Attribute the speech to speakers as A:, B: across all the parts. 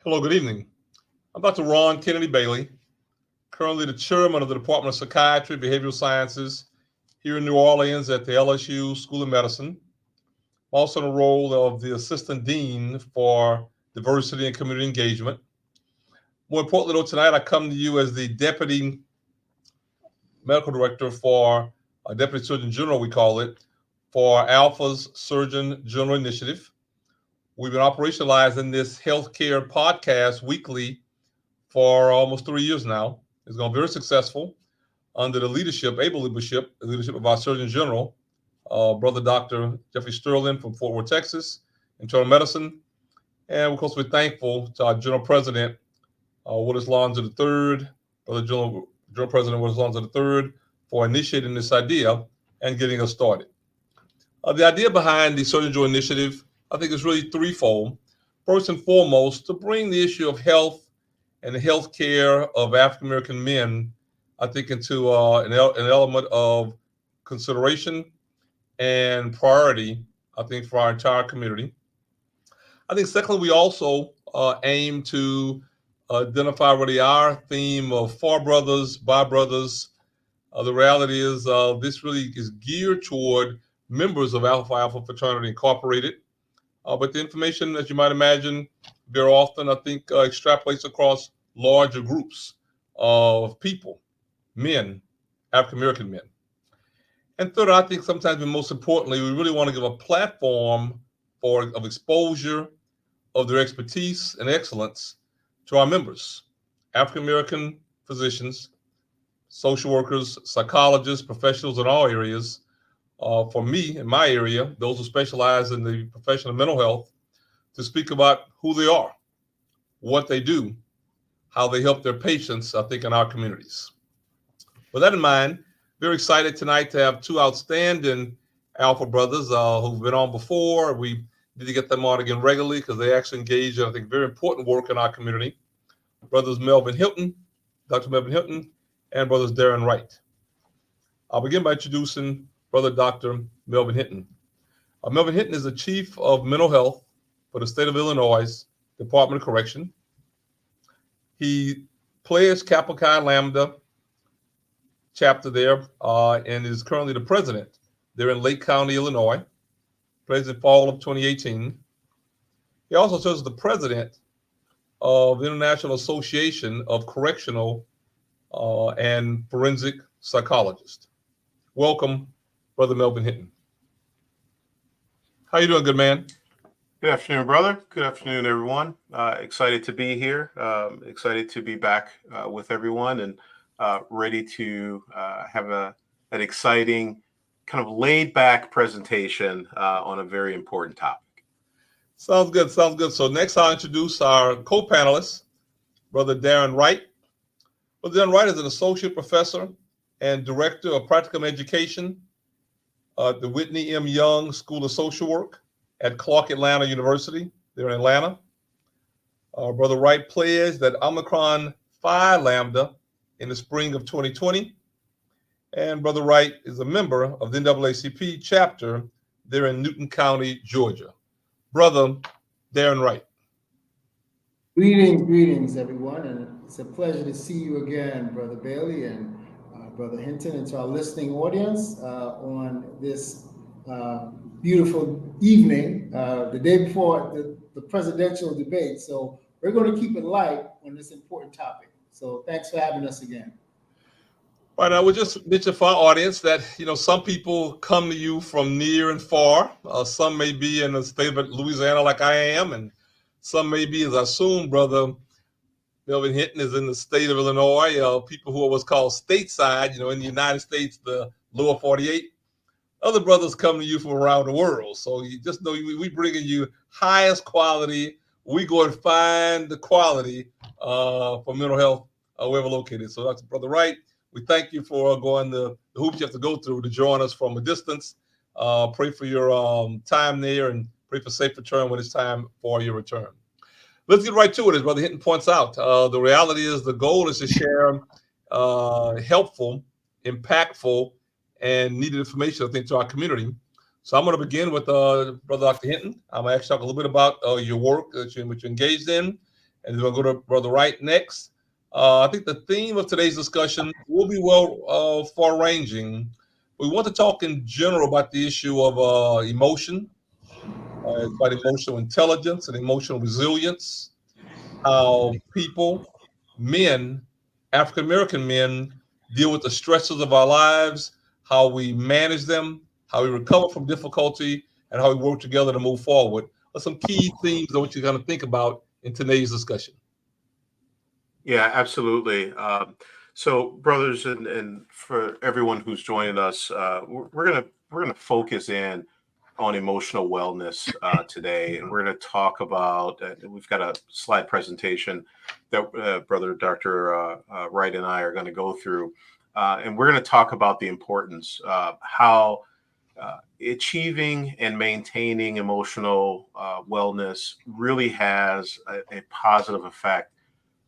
A: Hello, good evening. I'm Dr. Ron Kennedy Bailey, currently the chairman of the Department of Psychiatry, Behavioral Sciences here in New Orleans at the LSU School of Medicine. I'm also in the role of the assistant dean for diversity and community engagement. More importantly, though, tonight I come to you as the deputy medical director for Deputy Surgeon General, we call it, for Alpha's Surgeon General Initiative. We've been operationalizing this healthcare podcast weekly for almost 3 years now. It's gone very successful under the able leadership of our Surgeon General, Brother Dr. Jeffrey Sterling from Fort Worth, Texas, internal medicine. And of course, we're thankful to our General President, Willis Lonzo III, Brother General President Willis Lonzo III, for initiating this idea and getting us started. The idea behind the Surgeon General Initiative, I think, is really threefold. First and foremost, to bring the issue of health and the health care of African American men, I think, into an element of consideration and priority, I think, for our entire community. I think, secondly, we also aim to identify really our theme of for brothers, by brothers. The reality is this really is geared toward members of Alpha Alpha Fraternity Incorporated. But the information, as you might imagine, very often, I think, extrapolates across larger groups of people, men, African American men. And third, I think sometimes, and most importantly, we really want to give a platform of exposure of their expertise and excellence to our members, African American physicians, social workers, psychologists, professionals in all areas. For me, in my area, those who specialize in the profession of mental health, to speak about who they are, what they do, how they help their patients, I think, in our communities. With that in mind, very excited tonight to have two outstanding Alpha brothers who've been on before. We need to get them on again regularly because they actually engage in, I think, very important work in our community. Brothers Melvin Hilton, Dr. Melvin Hilton, and brothers Darren Wright. I'll begin by introducing Brother Dr. Melvin Hinton. Melvin Hinton is the Chief of Mental Health for the State of Illinois Department of Correction. He pledged Kappa Chi Lambda chapter there and is currently the president there in Lake County, Illinois, pledged in fall of 2018. He also serves as the president of the International Association of Correctional and Forensic Psychologists. Welcome, Brother Melvin Hinton. How you doing, good man?
B: Good afternoon, brother. Good afternoon, everyone. Excited to be here. Excited to be back with everyone and ready to have an exciting, kind of laid-back presentation on a very important topic.
A: Sounds good. So next I'll introduce our co-panelist, Brother Darren Wright. Brother Darren Wright is an associate professor and director of practicum education at the Whitney M. Young School of Social Work at Clark Atlanta University there in Atlanta. Brother Wright pledged that Omicron Phi Lambda in the spring of 2020. And Brother Wright is a member of the NAACP chapter there in Newton County, Georgia. Brother Darren Wright.
C: Greetings, everyone. And it's a pleasure to see you again, Brother Bailey and Brother Hinton, and to our listening audience on this beautiful evening, the day before the presidential debate. So we're going to keep it light on this important topic. So thanks for having us again.
A: Right, I would just mention for our audience that, some people come to you from near and far. Some may be in the state of Louisiana like I am, and some may be, as I assume, Brother Melvin Hinton is in the state of Illinois. People who are what's called stateside, in the United States, the lower 48. Other brothers come to you from around the world. So you just know we bringing you highest quality. We go and find the quality for mental health wherever located. So Dr. Brother Wright, we thank you for going the hoops you have to go through to join us from a distance. Pray for your time there and pray for safe return when it's time for your return. Let's get right to it, as Brother Hinton points out. The reality is the goal is to share helpful, impactful, and needed information, I think, to our community. So I'm going to begin with Brother Dr. Hinton. I'm going to actually talk a little bit about your work which you're engaged in, And then we'll go to Brother Wright next. I think the theme of today's discussion will be far ranging. We want to talk in general about the issue of emotion, about emotional intelligence and emotional resilience, how people, men, African American men, deal with the stresses of our lives, how we manage them, how we recover from difficulty, and how we work together to move forward. Are some key themes I want you to kind of think about in today's discussion.
B: Yeah, absolutely. So, brothers, and for everyone who's joining us, we're gonna focus in on emotional wellness today, and we're gonna talk about. We've got a slide presentation that Brother Dr. Wright and I are going to go through, and we're going to talk about the importance how achieving and maintaining emotional wellness really has a positive effect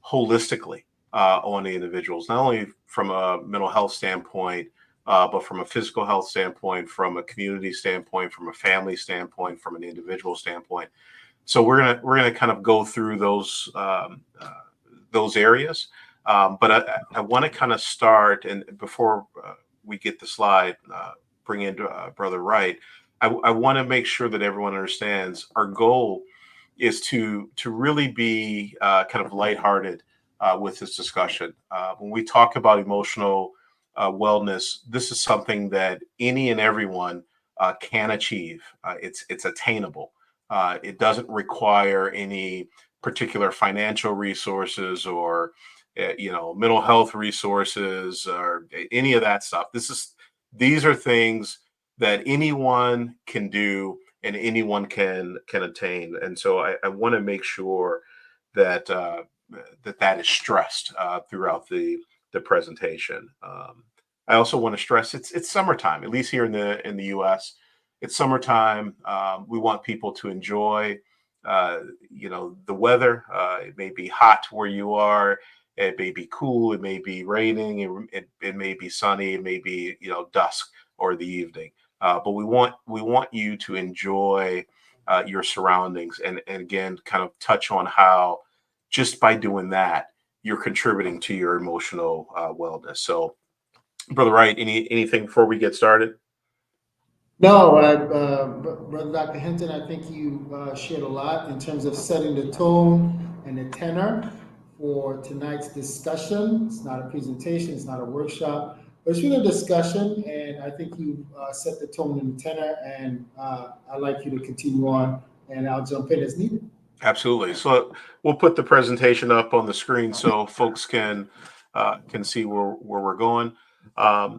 B: holistically on the individuals, not only from a mental health standpoint, but from a physical health standpoint, from a community standpoint, from a family standpoint, from an individual standpoint. So we're gonna kind of go through those areas, but I want to kind of start, and before we get the slide, bring in Brother Wright. I want to make sure that everyone understands our goal is to really be kind of lighthearted with this discussion. When we talk about emotional wellness, this is something that any and everyone can achieve. It's attainable. It doesn't require any particular financial resources or mental health resources or any of that stuff. These are things that anyone can do and anyone can attain. And so I want to make sure that that is stressed throughout the presentation. I also want to stress it's summertime, at least here in the U.S. It's summertime. We want people to enjoy, the weather. It may be hot where you are. It may be cool. It may be raining. It may be sunny. It may be dusk or the evening. But we want you to enjoy your surroundings, and again, kind of touch on how just by doing that you're contributing to your emotional wellness. So, Brother Wright, anything before we get started?
C: No, Brother Dr. Hinton, I think you shared a lot in terms of setting the tone and the tenor for tonight's discussion. It's not a presentation, it's not a workshop, but it's really a discussion, and I think you set the tone and the tenor, and I'd like you to continue on, and I'll jump in as needed.
B: Absolutely. So we'll put the presentation up on the screen so folks can see where we're going. I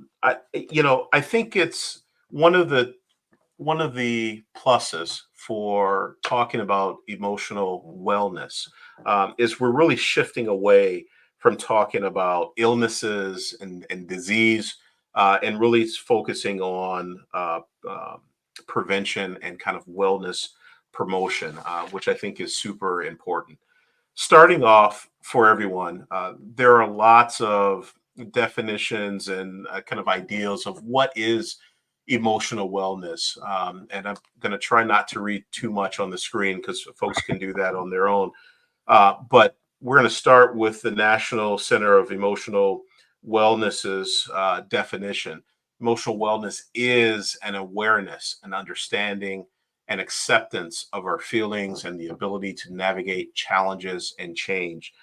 B: think it's one of the pluses for talking about emotional wellness is we're really shifting away from talking about illnesses and disease and really focusing on prevention and kind of wellness promotion, which I think is super important. Starting off for everyone, there are lots of definitions and kind of ideals of what is emotional wellness. And I'm going to try not to read too much on the screen because folks can do that on their own. But we're going to start with the National Center of Emotional Wellness's definition. Emotional wellness is an awareness, an understanding, and acceptance of our feelings and the ability to navigate challenges and change.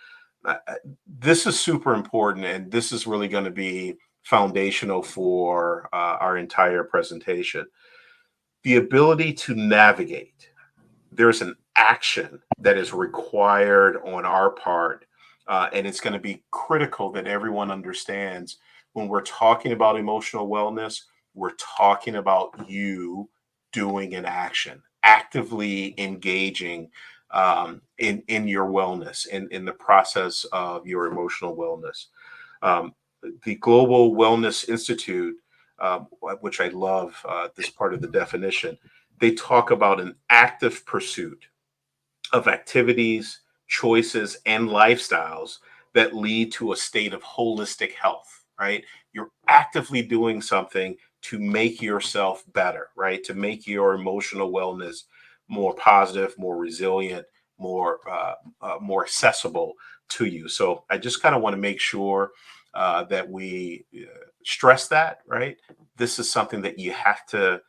B: This is super important, and this is really going to be foundational for our entire presentation. The ability to navigate. There's an action that is required on our part, and it's going to be critical that everyone understands when we're talking about emotional wellness, we're talking about you doing an action, actively engaging in your wellness, in the process of your emotional wellness. Um, the Global Wellness Institute, which I love this part of the definition, they talk about an active pursuit of activities, choices, and lifestyles that lead to a state of holistic health, right? You're actively doing something to make yourself better, right? To make your emotional wellness more positive, more resilient, more accessible to you. So I just kind of want to make sure that we stress that, right? This is something that you have to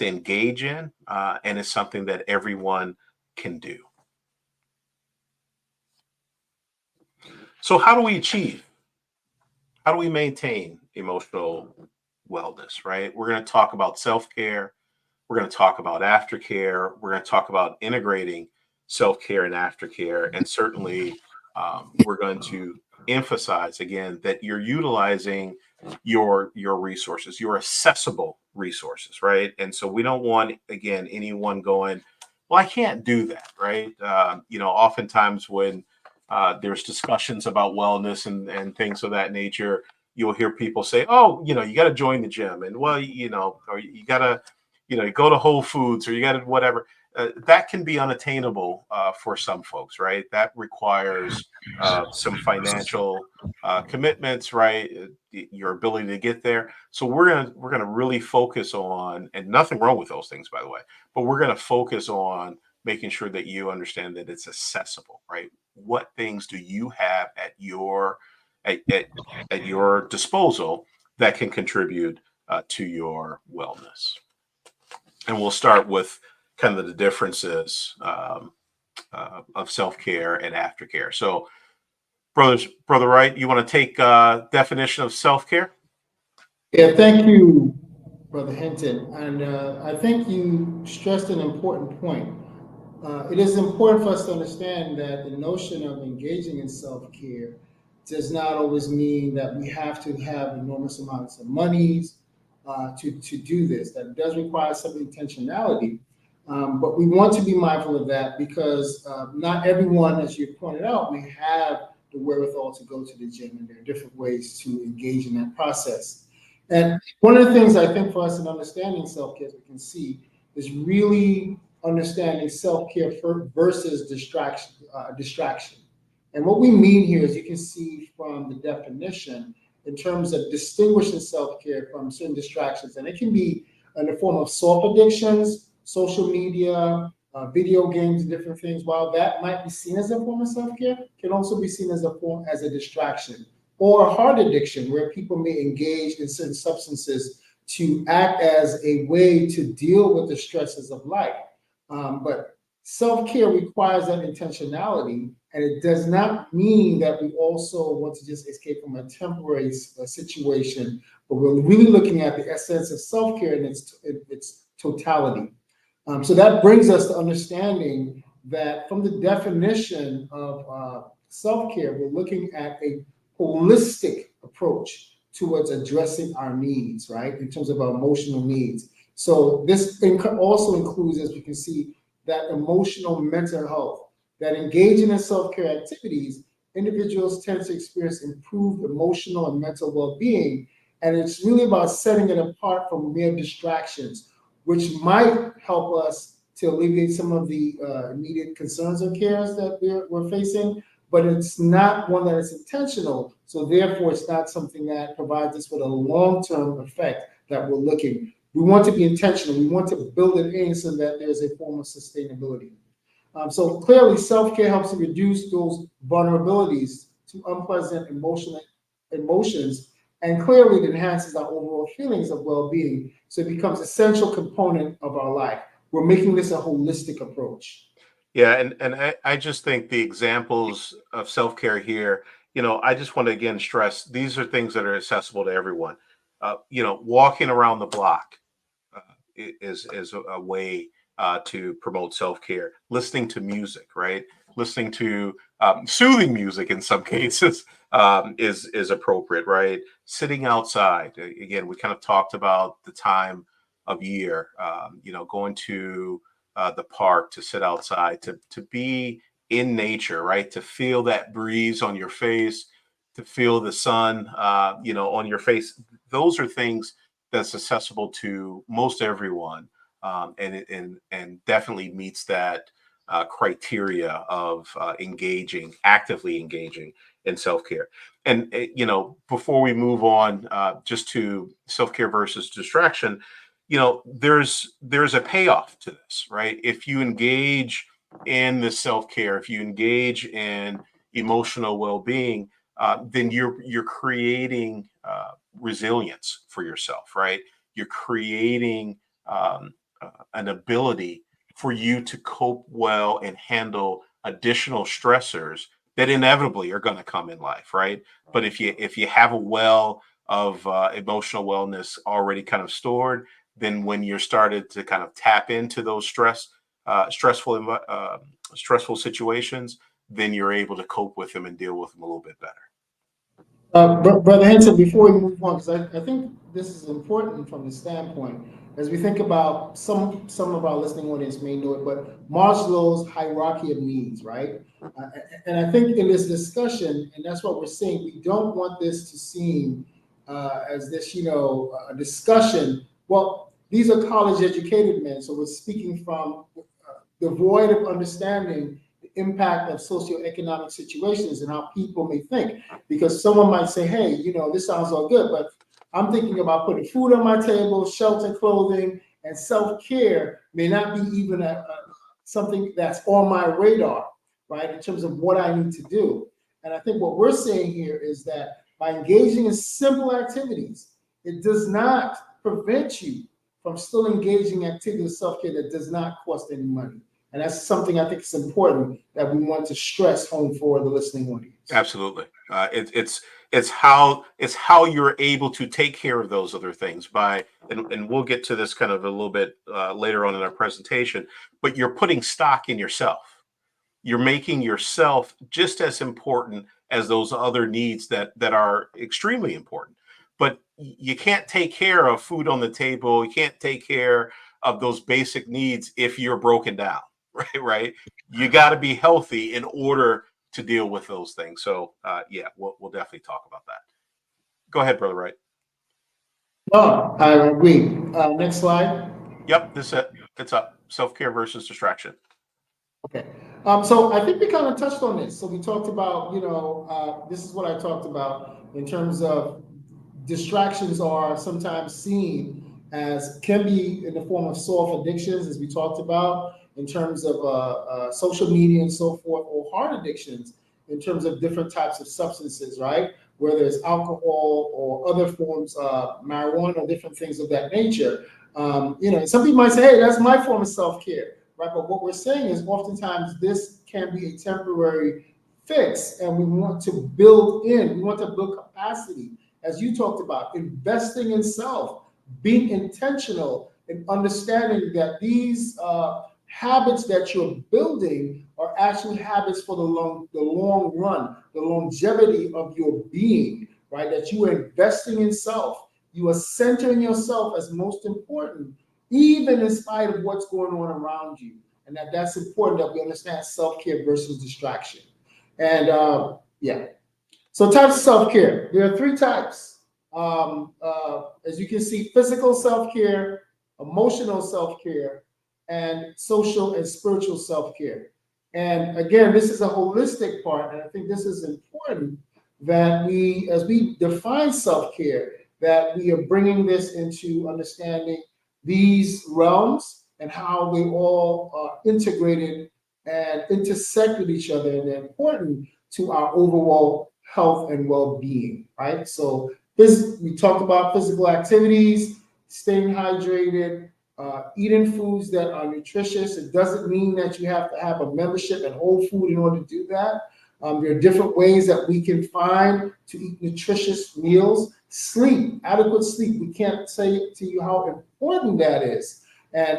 B: engage in, and it's something that everyone can do. So how do we achieve? How do we maintain emotional wellness, right? We're going to talk about self-care. We're going to talk about aftercare. We're going to talk about integrating self-care and aftercare. And certainly, we're going to emphasize again that you're utilizing your resources, your accessible resources, right? And so we don't want, again, anyone going, well, I can't do that, right? Oftentimes when there's discussions about wellness and things of that nature, you'll hear people say, oh, you got to join the gym, and well, or you got to, go to Whole Foods, or you got to whatever. That can be unattainable for some folks, right? That requires some financial commitments, right? Your ability to get there. So we're gonna really focus on, and nothing wrong with those things, by the way, but we're gonna focus on making sure that you understand that it's accessible, right? What things do you have at your disposal that can contribute to your wellness? And we'll start with kind of the differences of self-care and aftercare. So, brother Wright, you want to take definition of self-care?
C: Yeah, thank you, Brother Hinton. And I think you stressed an important point. It is important for us to understand that the notion of engaging in self-care does not always mean that we have to have enormous amounts of monies to do this. That does require some intentionality. But we want to be mindful of that because not everyone, as you pointed out, may have the wherewithal to go to the gym, and there are different ways to engage in that process. And one of the things I think for us in understanding self-care, as we can see, is really understanding self-care versus distraction. And what we mean here, as you can see from the definition, in terms of distinguishing self-care from certain distractions, and it can be in the form of soft addictions, social media, video games, and different things. While that might be seen as a form of self-care, can also be seen as a distraction, or a heart addiction, where people may engage in certain substances to act as a way to deal with the stresses of life. But self-care requires that intentionality, and it does not mean that we also want to just escape from a temporary situation, but we're really looking at the essence of self-care in its totality. So that brings us to understanding that from the definition of self-care, we're looking at a holistic approach towards addressing our needs, right, in terms of our emotional needs. So this also includes, as we can see, that emotional mental health, that engaging in self-care activities, individuals tend to experience improved emotional and mental well-being. And it's really about setting it apart from mere distractions, which might help us to alleviate some of the immediate concerns or cares that we're facing, but it's not one that is intentional. So therefore, it's not something that provides us with a long-term effect that we're looking. We want to be intentional. We want to build it in so that there's a form of sustainability. So clearly, self-care helps to reduce those vulnerabilities to unpleasant emotions, and clearly it enhances our overall feelings of well-being. So it becomes an essential component of our life. We're making this a holistic approach.
B: Yeah, and I just think the examples of self-care here, I just want to again stress these are things that are accessible to everyone. Walking around the block is a way to promote self-care. Listening to music, right? Listening to soothing music in some cases is appropriate, right? Sitting outside. Again, we kind of talked about the time of year. Going to the park to sit outside, to be in nature, right? To feel that breeze on your face, to feel the sun, on your face. Those are things that's accessible to most everyone, and definitely meets that criteria of actively engaging in self-care. And before we move on, just to self-care versus distraction, there's a payoff to this, right? If you engage in the self-care, if you engage in emotional well-being, then you're creating resilience for yourself, right? You're creating an ability for you to cope well and handle additional stressors that inevitably are going to come in life, right? But if you have a well of emotional wellness already kind of stored, then when you're started to kind of tap into those stressful situations, then you're able to cope with them and deal with them a little bit better.
C: Brother Henson, before we move on, because I think this is important from the standpoint, as we think about some of our listening audience may know it, but Maslow's hierarchy of needs, right? And I think in this discussion, and that's what we're saying, we don't want this to seem as this, a discussion. Well, these are college educated men, so we're speaking from devoid of understanding the impact of socioeconomic situations and how people may think. Because someone might say, hey, this sounds all good, but I'm thinking about putting food on my table, shelter, clothing, and self-care may not be even something that's on my radar, right, in terms of what I need to do. And I think what we're saying here is that by engaging in simple activities, it does not prevent you from still engaging in activities of self-care that does not cost any money. And that's something I think is important that we want to stress home for the listening audience.
B: Absolutely. It's how you're able to take care of those other things and we'll get to this kind of a little bit later on in our presentation, but you're putting stock in yourself. You're making yourself just as important as those other needs that are extremely important. But you can't take care of food on the table. You can't take care of those basic needs if you're broken down, right? You got to be healthy in order to deal with those things. So yeah, we'll definitely talk about that. Go ahead, Brother Wright.
C: No, I agree. Next slide.
B: Yep, it's up. Self-care versus distraction.
C: Okay. So I think we kind of touched on this. So we talked about, this is what I talked about in terms of distractions are sometimes seen as can be in the form of soft addictions, as we talked about, in terms of social media and so forth, or hard addictions in terms of different types of substances, right? Whether it's alcohol or other forms of marijuana or different things of that nature. Some people might say, hey, that's my form of self-care. Right, but what we're saying is oftentimes this can be a temporary fix, and we want to build capacity, as you talked about, investing in self, being intentional, and understanding that these habits that you're building are actually habits for the long run, the longevity of your being, right? That you are investing in self, you are centering yourself as most important, even in spite of what's going on around you. And that's important that we understand self-care versus distraction. And so types of self-care. There are three types. As you can see, physical self-care, emotional self-care, and social and spiritual self-care. And again, this is a holistic part, and I think this is important that as we define self-care, that we are bringing this into understanding these realms and how they all are integrated and intersect with each other, and they're important to our overall health and well-being, right? So we talked about physical activities, staying hydrated, eating foods that are nutritious. It doesn't mean that you have to have a membership at Whole Food in order to do that. There are different ways that we can find to eat nutritious meals. Sleep, adequate sleep. We can't say to you how important that is. And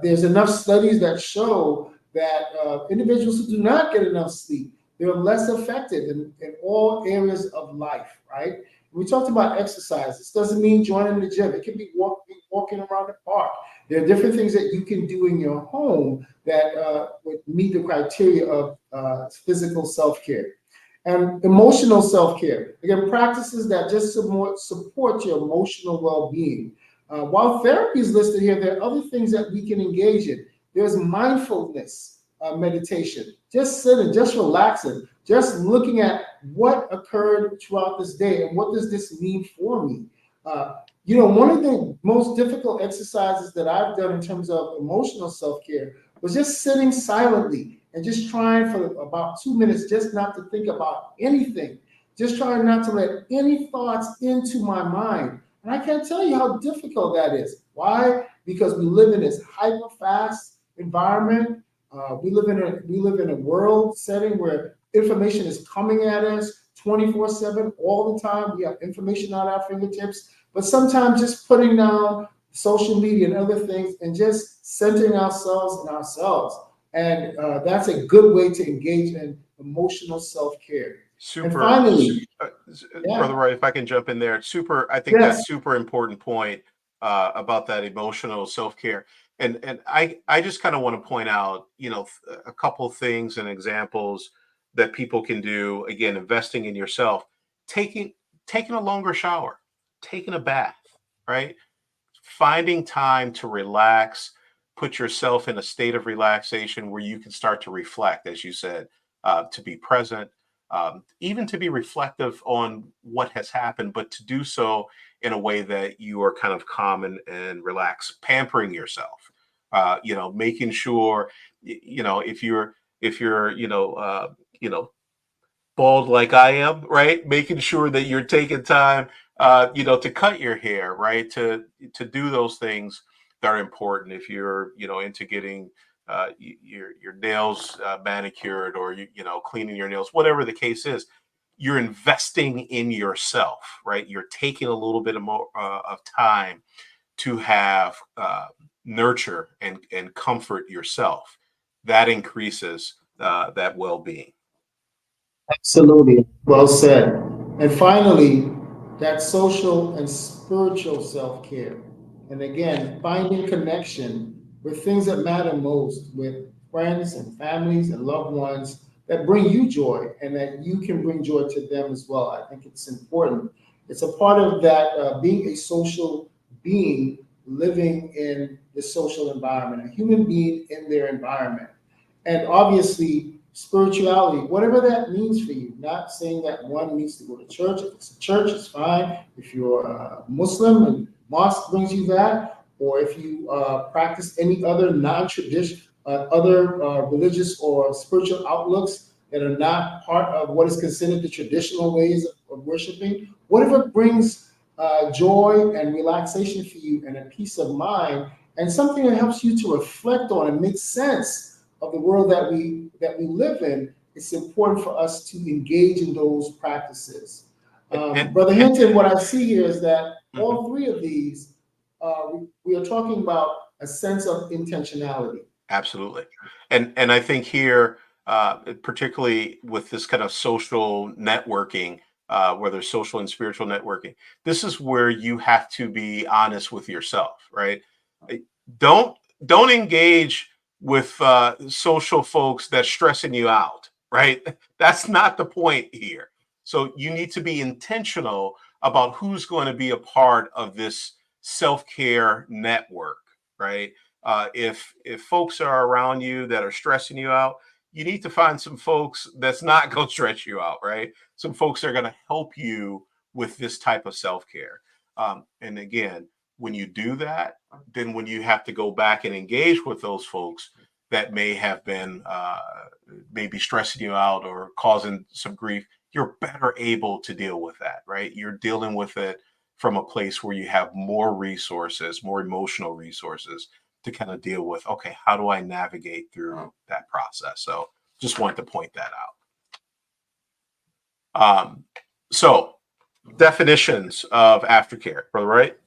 C: there's enough studies that show that individuals who do not get enough sleep, they're less effective in all areas of life, right? We talked about exercise. This doesn't mean joining the gym. It can be walking around the park. There are different things that you can do in your home that would meet the criteria of physical self-care. And emotional self-care, again, practices that just support your emotional well-being. While therapy is listed here, there are other things that we can engage in. There's mindfulness meditation, just sitting, just relaxing, just looking at what occurred throughout this day and what does this mean for me. One of the most difficult exercises that I've done in terms of emotional self-care was just sitting silently and just trying for about 2 minutes just not to think about anything, just trying not to let any thoughts into my mind. And I can't tell you how difficult that is. Why? Because we live in this hyper fast environment. We live in a world setting where information is coming at us 24/7 all the time. We have information at our fingertips, but sometimes just putting down social media and other things and just centering ourselves in ourselves. And that's a good way to engage in emotional self-care.
B: Super.
C: And finally,
B: Brother Roy, if I can jump in there, I think that's super important point about that emotional self-care. And I just kind of want to point out, a couple things and examples that people can do. Again, investing in yourself, taking a longer shower, taking a bath, right? Finding time to relax, put yourself in a state of relaxation where you can start to reflect, as you said, to be present, even to be reflective on what has happened, but to do so in a way that you are kind of calm and relaxed, pampering yourself, making sure, if you're, bald like I am, right? Making sure that you're taking time, to cut your hair, right? To do those things that are important. If you're, into getting your nails manicured, or cleaning your nails, whatever the case is, you're investing in yourself, right? You're taking a little bit of time to have nurture and comfort yourself. That increases that well-being.
C: absolutely. Well said. And finally, that social and spiritual self-care. And again, finding connection with things that matter most, with friends and families and loved ones that bring you joy and that you can bring joy to them as well. I think it's important. It's a part of that being a social being, living in the social environment, a human being in their environment. And obviously, spirituality, whatever that means for you. Not saying that one needs to go to church. If it's a church, it's fine. If you're a Muslim and mosque brings you that, or if you practice any other non-traditional, other religious or spiritual outlooks that are not part of what is considered the traditional ways of worshiping, whatever brings joy and relaxation for you and a peace of mind, and something that helps you to reflect on and make sense of the world that we live in, it's important for us to engage in those practices. Brother Hinton, what I see here is that all three of these, we are talking about a sense of intentionality.
B: Absolutely. And I think here, particularly with this kind of social networking, whether social and spiritual networking, this is where you have to be honest with yourself, right? Don't don't engage with social folks that's stressing you out, right? That's not the point here. So you need to be intentional about who's going to be a part of this self-care network, right? If folks are around you that are stressing you out, you need to find some folks that's not going to stress you out, right? Some folks that are going to help you with this type of self-care. And again, when you do that, then when you have to go back and engage with those folks that may have been maybe stressing you out or causing some grief, you're better able to deal with that, right? You're dealing with it from a place where you have more resources, more emotional resources to kind of deal with, okay, how do I navigate through that process? So just want to point that out. So definitions of aftercare, brother, right?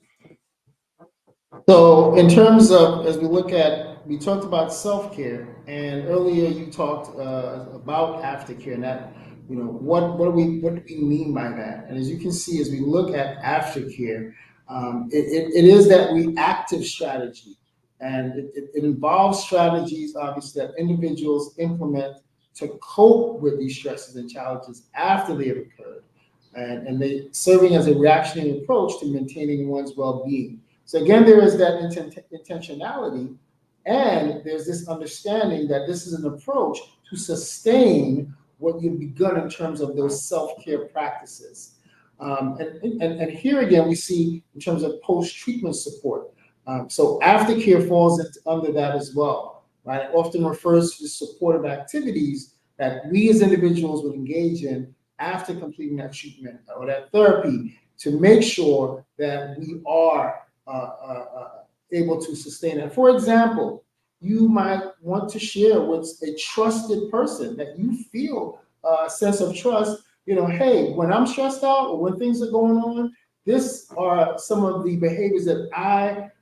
C: So in terms of, as we look at, we talked about self-care, and earlier you talked about aftercare, and that, what do we mean by that? And as you can see, as we look at aftercare, it is that reactive strategy, and it involves strategies, obviously, that individuals implement to cope with these stresses and challenges after they have occurred, and they serving as a reactionary approach to maintaining one's well-being. So again, there is that intentionality, and there's this understanding that this is an approach to sustain what you've begun in terms of those self-care practices. And here again, we see in terms of post-treatment support. So aftercare falls under that as well. right? It often refers to the supportive activities that we as individuals would engage in after completing that treatment or that therapy to make sure that we are able to sustain it. For example, you might want to share with a trusted person that you feel a sense of trust. Hey, when I'm stressed out or when things are going on, this are some of the behaviors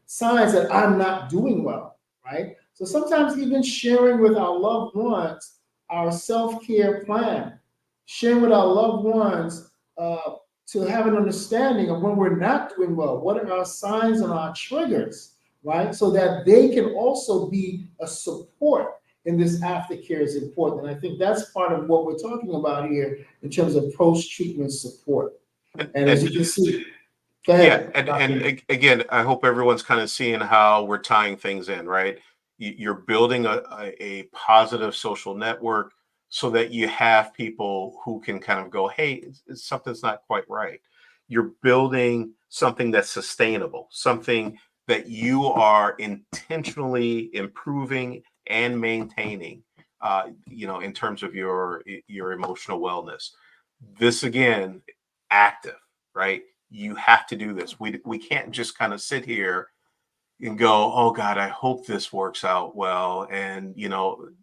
C: signs that I'm not doing well, right? So sometimes even sharing with our loved ones our self-care plan, sharing with our loved ones to have an understanding of when we're not doing well, what are our signs and our triggers, right? So that they can also be a support in this aftercare is important. And I think that's part of what we're talking about here in terms of post-treatment support. And as you can see, go ahead.
B: Yeah, and again, I hope everyone's kind of seeing how we're tying things in, right? You're building a positive social network so that you have people who can kind of go, hey, something's not quite right. You're building something that's sustainable, something that you are intentionally improving and maintaining, in terms of your emotional wellness. This again, active, right? You have to do this. We can't just kind of sit here and go, oh God, I hope this works out well. And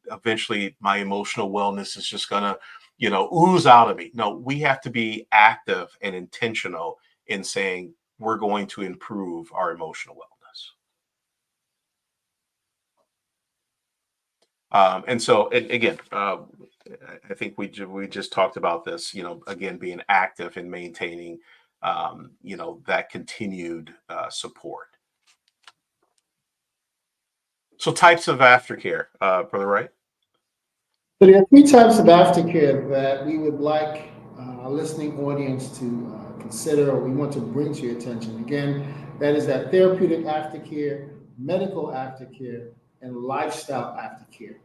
B: eventually my emotional wellness is just gonna, ooze out of me. No, we have to be active and intentional in saying we're going to improve our emotional wellness. And so again, I think we just talked about this. Again, being active and maintaining, that continued support. So types of aftercare, Brother Wright.
C: So there are three types of aftercare that we would like our listening audience to consider or we want to bring to your attention. Again, that is that therapeutic aftercare, medical aftercare, and lifestyle aftercare.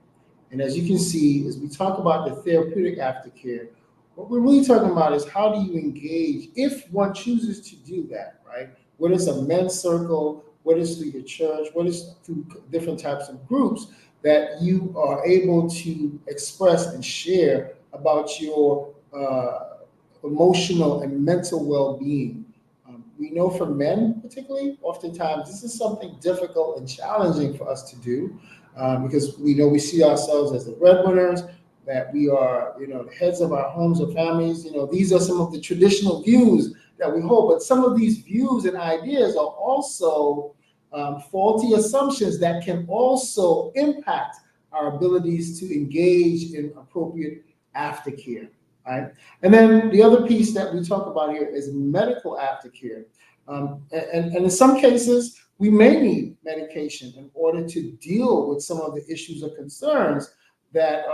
C: And as you can see, as we talk about the therapeutic aftercare, what we're really talking about is how do you engage if one chooses to do that, right? What is a men's circle? What is through your church? What is through different types of groups that you are able to express and share about your emotional and mental well-being? We know for men, particularly, oftentimes this is something difficult and challenging for us to do because we see ourselves as the breadwinners, that we are, the heads of our homes or families. These are some of the traditional views that we hold, but some of these views and ideas are also faulty assumptions that can also impact our abilities to engage in appropriate aftercare. Right? And then the other piece that we talk about here is medical aftercare. And in some cases, we may need medication in order to deal with some of the issues or concerns that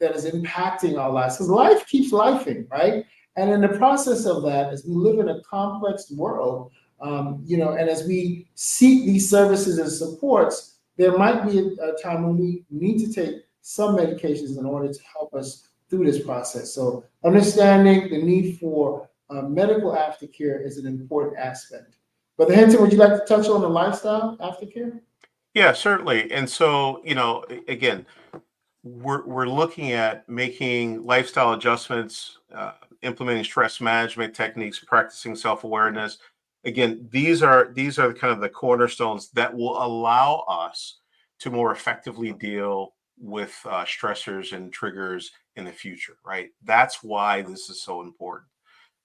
C: is impacting our lives. Because life keeps lifing, right? And in the process of that, as we live in a complex world, and as we seek these services and supports, there might be a time when we need to take some medications in order to help us through this process. So understanding the need for medical aftercare is an important aspect. Brother Hinton, would you like to touch on the lifestyle aftercare?
B: Yeah, certainly. And so, again, we're looking at making lifestyle adjustments, implementing stress management techniques, practicing self-awareness. Again, these are kind of the cornerstones that will allow us to more effectively deal with stressors and triggers in the future, right? That's why this is so important.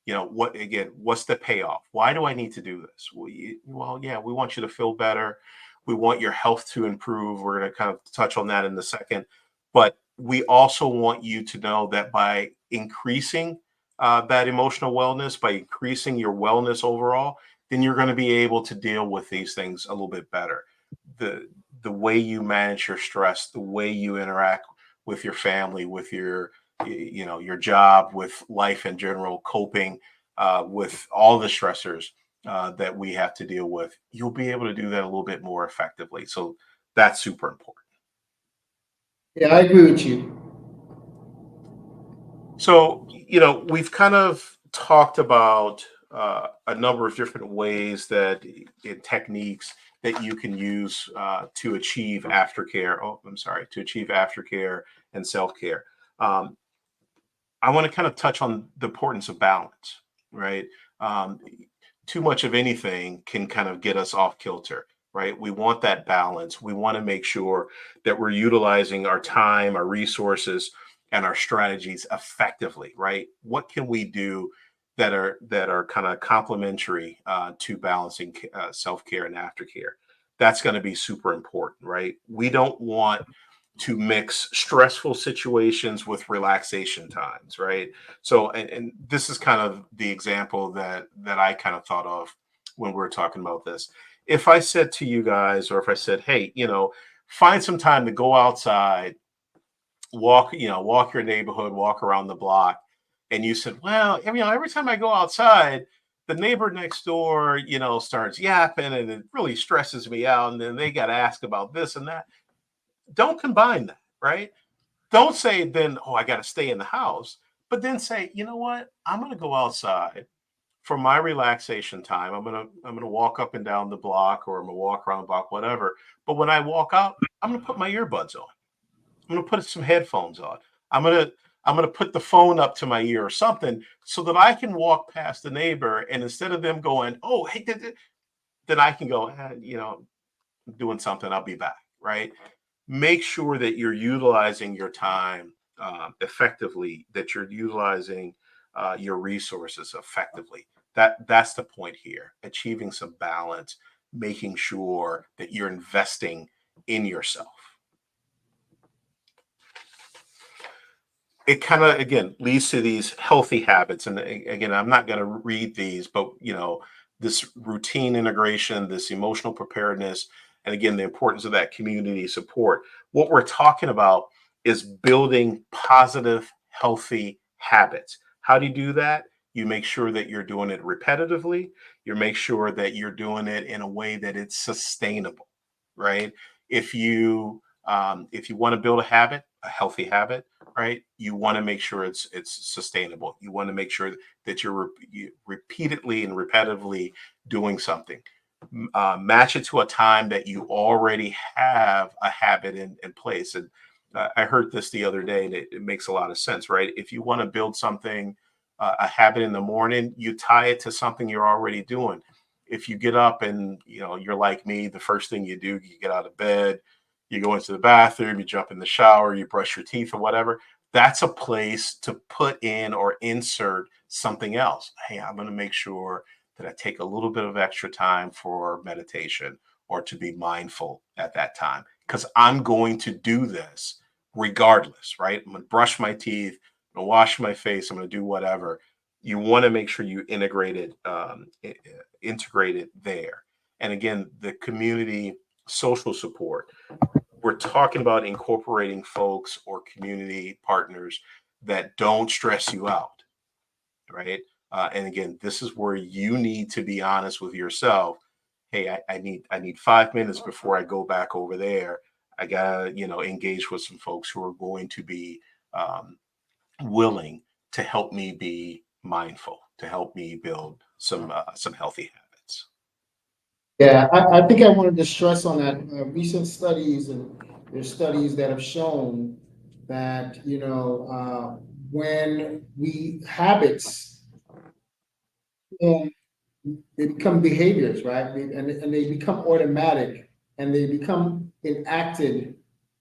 B: What's the payoff? Why do I need to do this? Well, yeah, we want you to feel better. We want your health to improve. We're going to kind of touch on that in a second. But we also want you to know that by increasing that emotional wellness, by increasing your wellness overall, then you're going to be able to deal with these things a little bit better. The way you manage your stress, the way you interact with your family, with your job, with life in general, coping with all the stressors that we have to deal with, you'll be able to do that a little bit more effectively. So that's super important.
C: Yeah, I agree with you.
B: So, we've kind of talked about a number of different ways techniques that you can use to achieve aftercare. Oh, I'm sorry, to achieve aftercare and self-care. I want to kind of touch on the importance of balance, right? Too much of anything can kind of get us off kilter, right? We want that balance. We want to make sure that we're utilizing our time, our resources, and our strategies effectively, right? What can we do that are kind of complementary to balancing self-care and aftercare? That's going to be super important, right? We don't want to mix stressful situations with relaxation times, right? So, and this is kind of the example that I kind of thought of when we were talking about this. If I said to you guys, or if I said, hey, find some time to go outside, walk your neighborhood, walk around the block, and you said, well, every time I go outside, the neighbor next door, starts yapping, and it really stresses me out, and then they got to ask about this and that. Don't combine that, right? Don't say then, oh, I got to stay in the house, but then say, you know what? I'm going to go outside for my relaxation time. I'm going to walk up and down the block, or I'm going to walk around the block, whatever. But when I walk out, I'm going to put my earbuds on. I'm going to put some headphones on. I'm going to put the phone up to my ear or something so that I can walk past the neighbor, and instead of them going, oh, hey, then I can go, I'm doing something. I'll be back, right? Make sure that you're utilizing your time effectively, that you're utilizing your resources effectively. That's the point here. Achieving some balance, making sure that you're investing in yourself. It kind of, again, leads to these healthy habits. And again, I'm not going to read these, but this routine integration, this emotional preparedness, and again, the importance of that community support. What we're talking about is building positive, healthy habits. How do you do that? You make sure that you're doing it repetitively. You make sure that you're doing it in a way that it's sustainable, right? If you want to build a habit, a healthy habit, right? You want to make sure it's sustainable. You want to make sure that you're repeatedly and repetitively doing something. Match it to a time that you already have a habit in place. And I heard this the other day, and it makes a lot of sense, right? If you want to build something, a habit in the morning, you tie it to something you're already doing. If you get up and you're like me, the first thing you do, you get out of bed, you go into the bathroom, you jump in the shower, you brush your teeth or whatever. That's a place to put in or insert something else. Hey, I'm going to make sure that I take a little bit of extra time for meditation or to be mindful at that time, because I'm going to do this regardless, right? I'm going to brush my teeth, I'm going to wash my face, I'm going to do whatever. You want to make sure you integrate it there. And again, the community social support. We're talking about incorporating folks or community partners that don't stress you out, right? And again, this is where you need to be honest with yourself. Hey, I need 5 minutes before I go back over there. I gotta engage with some folks who are going to be willing to help me be mindful, to help me build some healthy habits.
C: Yeah, I think I wanted to stress on that recent studies, and there's studies that have shown that when we habits, they become behaviors, right? And they become automatic, and they become enacted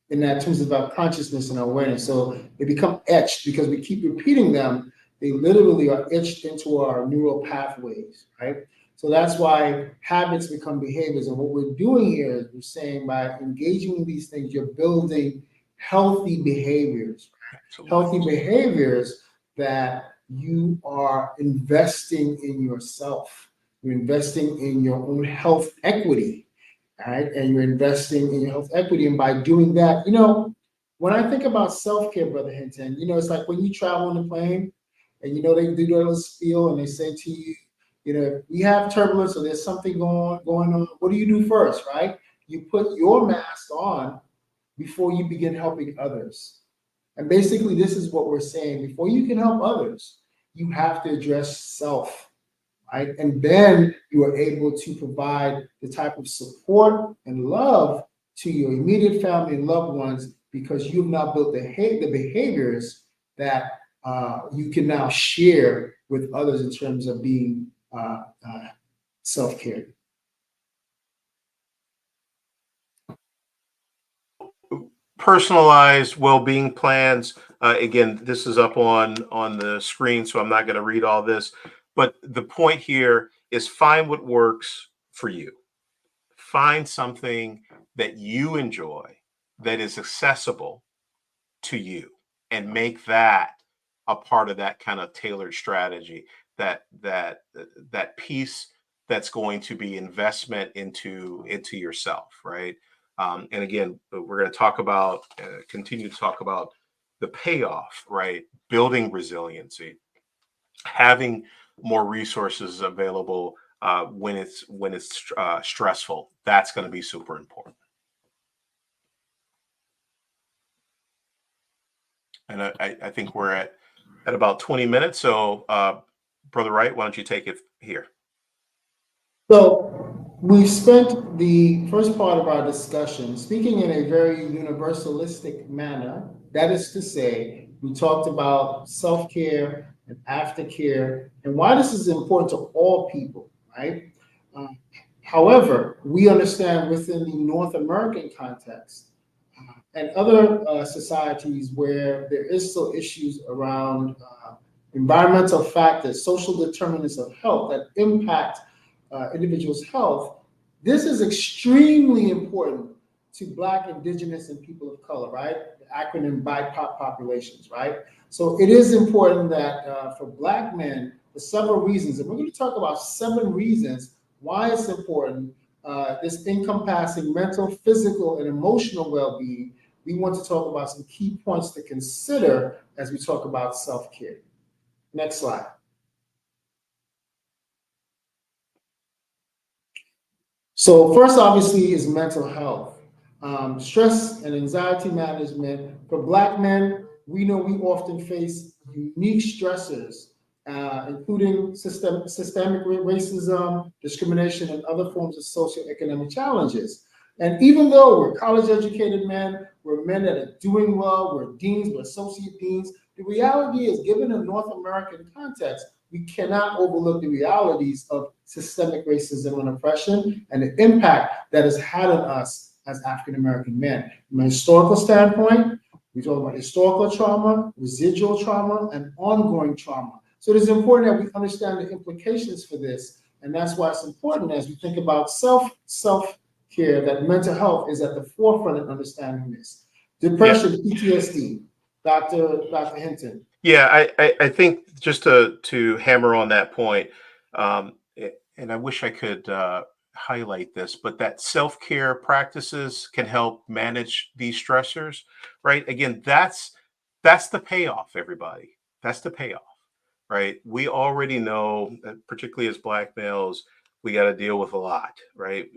C: in that terms of our consciousness and awareness. So they become etched because we keep repeating them. They literally are etched into our neural pathways, right? So that's why habits become behaviors. And what we're doing here is we're saying by engaging in these things, you're building healthy behaviors, right? Healthy behaviors that you are investing in yourself. You're investing in your own health equity, right? And you're investing in your health equity. And by doing that, when I think about self-care, Brother Hinton, it's like when you travel on the plane and, they do their little spiel and they say to you, we have turbulence or there's something going on. What do you do first, right? You put your mask on before you begin helping others. And basically, this is what we're saying. Before you can help others, you have to address self, right? And then you are able to provide the type of support and love to your immediate family and loved ones because you've now built the behaviors that you can now share with others in terms of being self-care.
B: Personalized well-being plans. Again, this is up on the screen, so I'm not going to read all this. But the point here is find what works for you. Find something that you enjoy that is accessible to you, and make that a part of that kind of tailored strategy. That piece that's going to be investment into yourself, right? And again, we're going to talk about continue to talk about the payoff, right? Building resiliency, having more resources available when it's stressful. That's going to be super important. And I think we're at about 20 minutes. So, Brother Wright, why don't you take it here?
C: So we spent the first part of our discussion speaking in a very universalistic manner. That is to say, we talked about self-care and aftercare and why this is important to all people, right? Uh, However, we understand within the North American context and other societies where there is still issues around environmental factors, social determinants of health that impact individuals' health, this is extremely important to Black, Indigenous, and people of color, right? The acronym BIPOC populations, right? So it is important that for Black men, for several reasons, and we're going to talk about 7 reasons why it's important, this encompassing mental, physical, and emotional well-being. We want to talk about some key points to consider as we talk about self-care. Next slide. So first, obviously, is mental health. Stress and anxiety management. For Black men, we know we often face unique stressors, including systemic racism, discrimination, and other forms of socioeconomic challenges. And even though we're college-educated men, we're men that are doing well, we're deans, we're associate deans, the reality is, given a North American context, we cannot overlook the realities of systemic racism and oppression and the impact that has had on us as African American men. From a historical standpoint, we talk about historical trauma, residual trauma, and ongoing trauma. So it is important that we understand the implications for this, and that's why it's important as we think about self-care that mental health is at the forefront of understanding this. Depression, PTSD, Dr. Hinton.
B: Yeah, I think just to hammer on that point, and I wish I could highlight this, but that self-care practices can help manage these stressors, right? Again, that's the payoff, everybody. That's the payoff, right? We already know, particularly as Black males, we got to deal with a lot, right?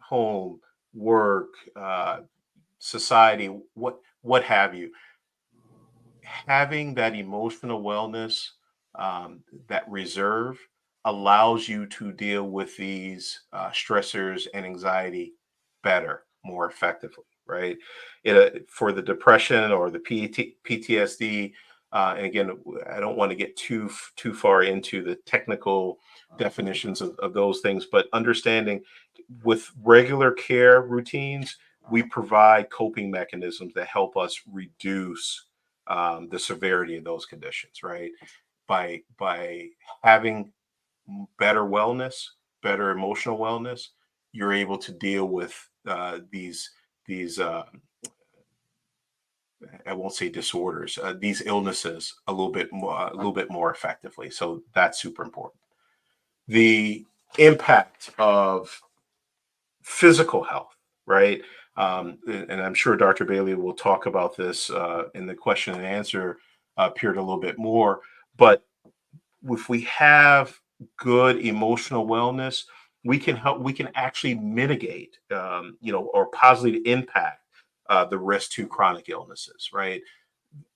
B: Home, work, society, what have you. Having that emotional wellness, that reserve, allows you to deal with these stressors and anxiety better, more effectively, right? For the depression or the PTSD, and again, I don't want to get too far into the technical definitions of those things, but understanding with regular care routines, we provide coping mechanisms that help us reduce the severity of those conditions, right? By having better wellness, better emotional wellness, you're able to deal with these I won't say disorders, these illnesses a little bit more effectively. So that's super important. The impact of physical health, right? And I'm sure Dr. Bailey will talk about this in the question and answer period a little bit more. But if we have good emotional wellness, we can help. We can actually mitigate, or positively impact the risk to chronic illnesses, right?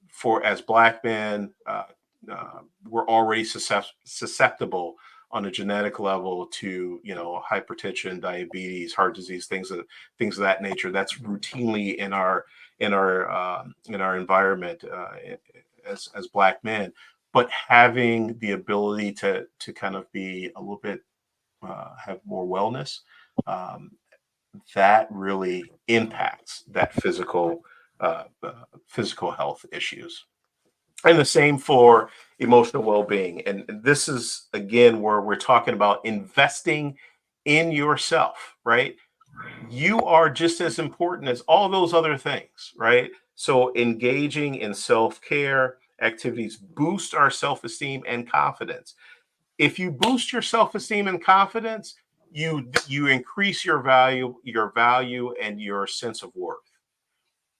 B: For as Black men, we're already susceptible on a genetic level to, hypertension, diabetes, heart disease, things of that nature. That's routinely in our environment as Black men. But having the ability to kind of be a little bit have more wellness, that really impacts that physical health issues. And the same for emotional well-being. And this is again where we're talking about investing in yourself, right? You are just as important as all those other things, right? So engaging in self-care activities boost our self-esteem and confidence. If you boost your self-esteem and confidence, you increase your value and your sense of worth.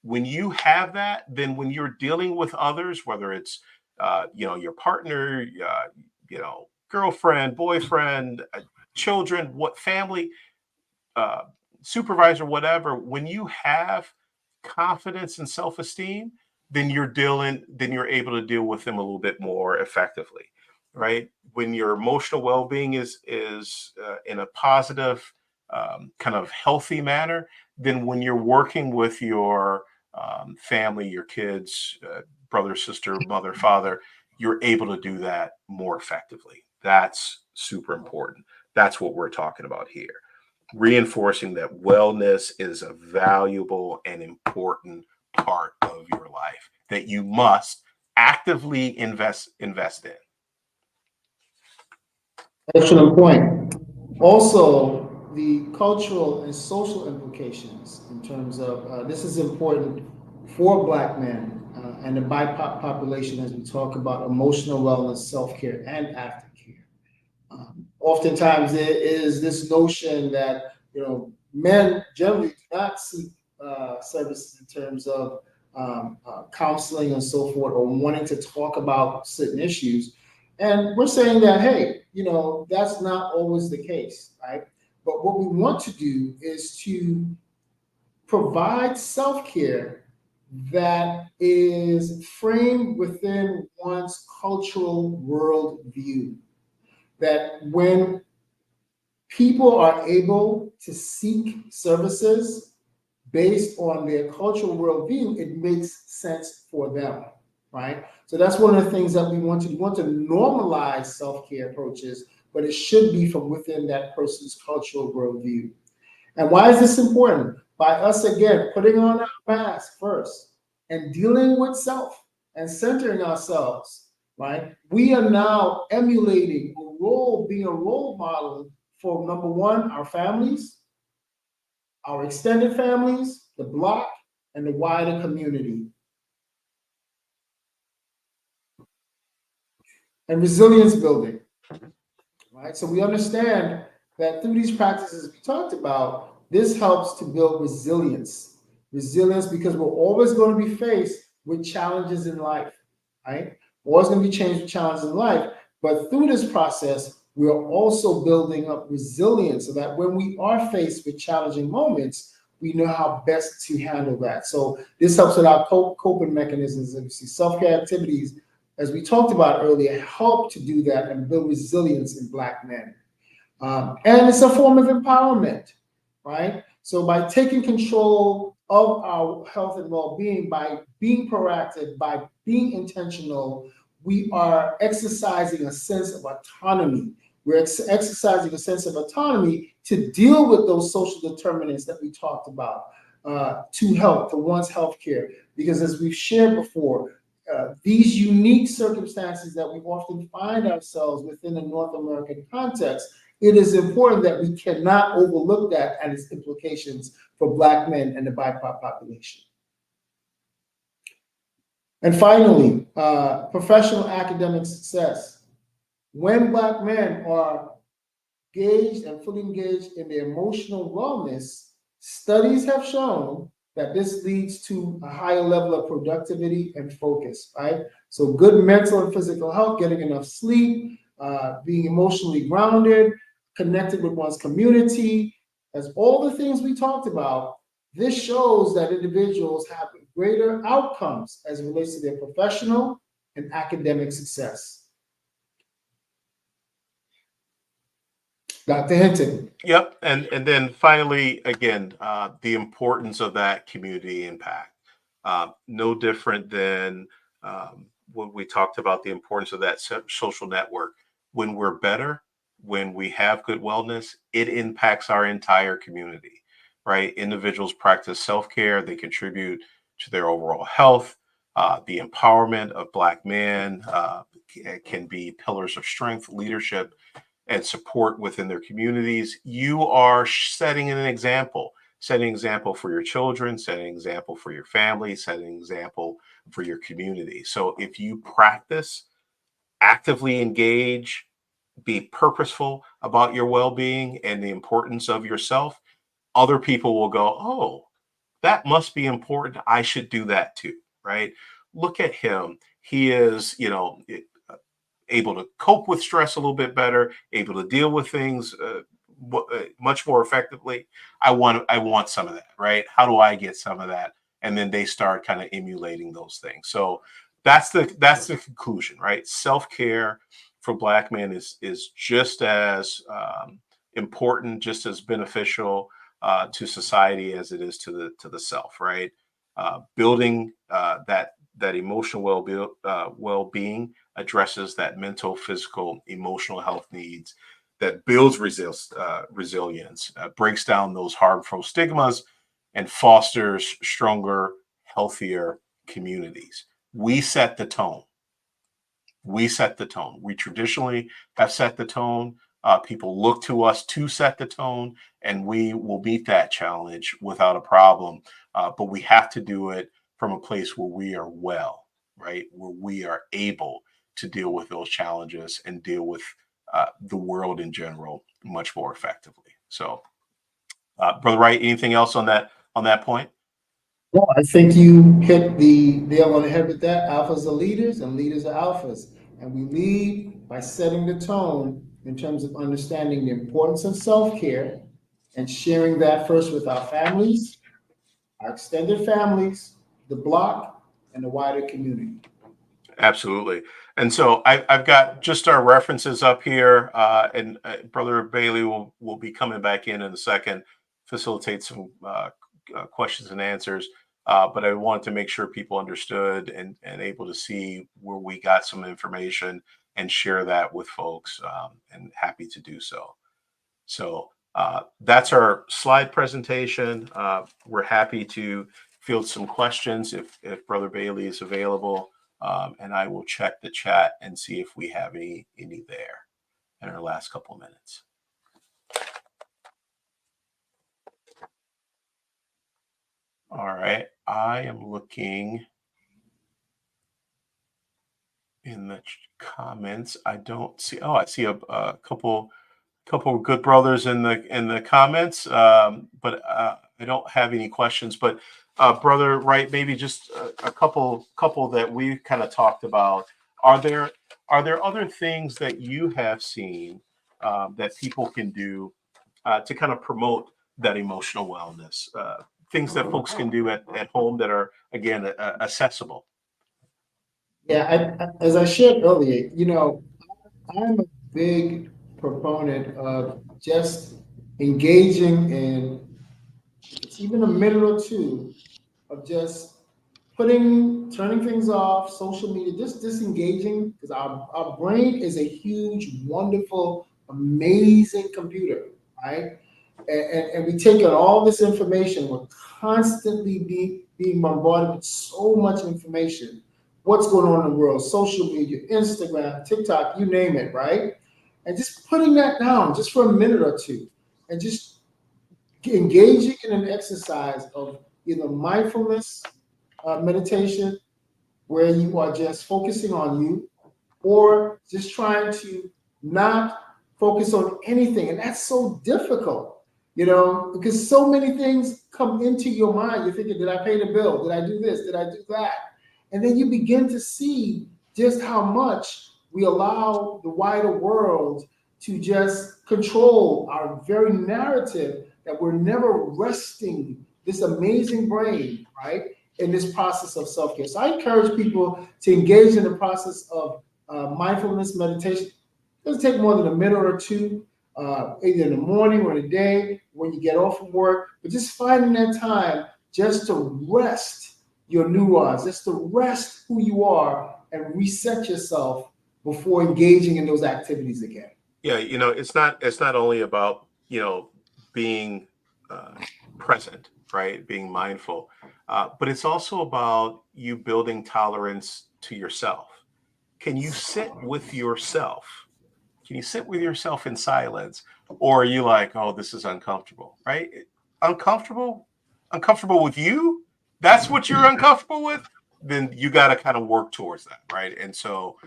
B: When you have that, then when you're dealing with others, whether it's your partner, girlfriend, boyfriend, children, what family, uh, supervisor, whatever, when you have confidence and self-esteem, then you're able to deal with them a little bit more effectively, right? When your emotional well-being is in a positive, kind of healthy manner, then when you're working with your family, your kids, brother, sister, mother, father, you're able to do that more effectively. That's super important. That's what we're talking about here. Reinforcing that wellness is a valuable and important part of your life that you must actively invest in.
C: Excellent point. Also, the cultural and social implications in terms of this is important for Black men and the BIPOC population as we talk about emotional wellness, self-care, and aftercare. Oftentimes there is this notion that men generally do not seek services in terms of counseling and so forth, or wanting to talk about certain issues. And we're saying that, hey, that's not always the case, right? But what we want to do is to provide self-care that is framed within one's cultural worldview. That when people are able to seek services based on their cultural worldview, it makes sense for them, right? So that's one of the things that we want to do. We want to normalize self-care approaches, but it should be from within that person's cultural worldview. And why is this important? By us, again, putting on our mask first and dealing with self and centering ourselves, right? We are now emulating a role, being a role model for, number one, our families, our extended families, the block, and the wider community. And resilience building, right? So we understand that through these practices we talked about, this helps to build resilience. Resilience because we're always going to be faced with challenges in life, right? We're always going to be faced with challenges in life, but through this process, we are also building up resilience so that when we are faced with challenging moments, we know how best to handle that. So this helps with our coping mechanisms. And we see self-care activities, as we talked about earlier, help to do that and build resilience in Black men. And it's a form of empowerment, right? So by taking control of our health and well-being, by being proactive, by being intentional, we are exercising a sense of autonomy. We're exercising a sense of autonomy to deal with those social determinants that we talked about to help, for one's healthcare. Because as we've shared before, these unique circumstances that we often find ourselves within the North American context, it is important that we cannot overlook that and its implications for Black men and the BIPOC population. And finally, professional academic success. When Black men are engaged and fully engaged in their emotional wellness, studies have shown that this leads to a higher level of productivity and focus, right? So good mental and physical health, getting enough sleep, being emotionally grounded, connected with one's community, as all the things we talked about, this shows that individuals have greater outcomes as it relates to their professional and academic success. Dr. Hinton.
B: Yep. And then finally, again, the importance of that community impact. No different than when we talked about the importance of that social network. When we're better, when we have good wellness, it impacts our entire community, right? Individuals practice self-care, they contribute to their overall health. The empowerment of Black men can be pillars of strength, leadership, and support within their communities. You are setting an example, setting an example for your children, setting an example for your family, setting an example for your community. So if you practice, actively engage, be purposeful about your well-being and the importance of yourself, other people will go, oh, that must be important. I should do that too, right? Look at him. He is, able to cope with stress a little bit better, able to deal with things much more effectively. I want some of that, right? How do I get some of that? And then they start kind of emulating those things. So that's the conclusion, right? Self-care for Black men is just as important, just as beneficial to society as it is to the self, right? Building that emotional well-being addresses that mental, physical, emotional health needs, that builds resilience, breaks down those harmful stigmas, and fosters stronger, healthier communities. We set the tone. We set the tone. We traditionally have set the tone. People look to us to set the tone, and we will meet that challenge without a problem. But we have to do it from a place where we are well, right? Where we are able to deal with those challenges and deal with the world in general much more effectively. So, Brother Wright, anything else on that point?
C: Well, I think you hit the nail on the head with that. Alphas are leaders and leaders are alphas. And we lead by setting the tone in terms of understanding the importance of self-care and sharing that first with our families, our extended families, the block, and the wider community.
B: Absolutely. And so I've got just our references up here, and Brother Bailey will be coming back in a second, facilitate some questions and answers. But I wanted to make sure people understood and able to see where we got some information and share that with folks, and happy to do so. So that's our slide presentation. We're happy to field some questions if Brother Bailey is available. And I will check the chat and see if we have any there in our last couple of minutes. All right, I am looking in the comments. I don't see. Oh, I see a couple of good brothers in the comments, but I don't have any questions. But Brother Wright, maybe just a couple that we kind of talked about. Are there other things that you have seen that people can do to kind of promote that emotional wellness? Things that folks can do at home that are, again, accessible.
C: Yeah, as I shared earlier, I'm a big proponent of just engaging in it's even a minute or two of just turning things off, social media, just disengaging, because our brain is a huge, wonderful, amazing computer, right? And we take in all this information. We're constantly being bombarded with so much information. What's going on in the world, social media, Instagram, TikTok, you name it, right? And just putting that down just for a minute or two and just engaging in an exercise of either mindfulness meditation, where you are just focusing on you, or just trying to not focus on anything. And that's so difficult, because so many things come into your mind. You're thinking, did I pay the bill? Did I do this? Did I do that? And then you begin to see just how much we allow the wider world to just control our very narrative, that we're never resting this amazing brain, right, in this process of self-care. So I encourage people to engage in the process of mindfulness meditation. It doesn't take more than a minute or two. either in the morning or in the day when you get off from work, but just finding that time just to rest your nuance, just to rest who you are and reset yourself before engaging in those activities again.
B: Yeah, it's not only about being present, right? Being mindful, but it's also about you building tolerance to yourself. Can you sit with yourself? Can you sit with yourself in silence, or are you like, oh, this is uncomfortable, right? Uncomfortable, uncomfortable with you. That's what you're uncomfortable with. Then you got to kind of work towards that, right? And so,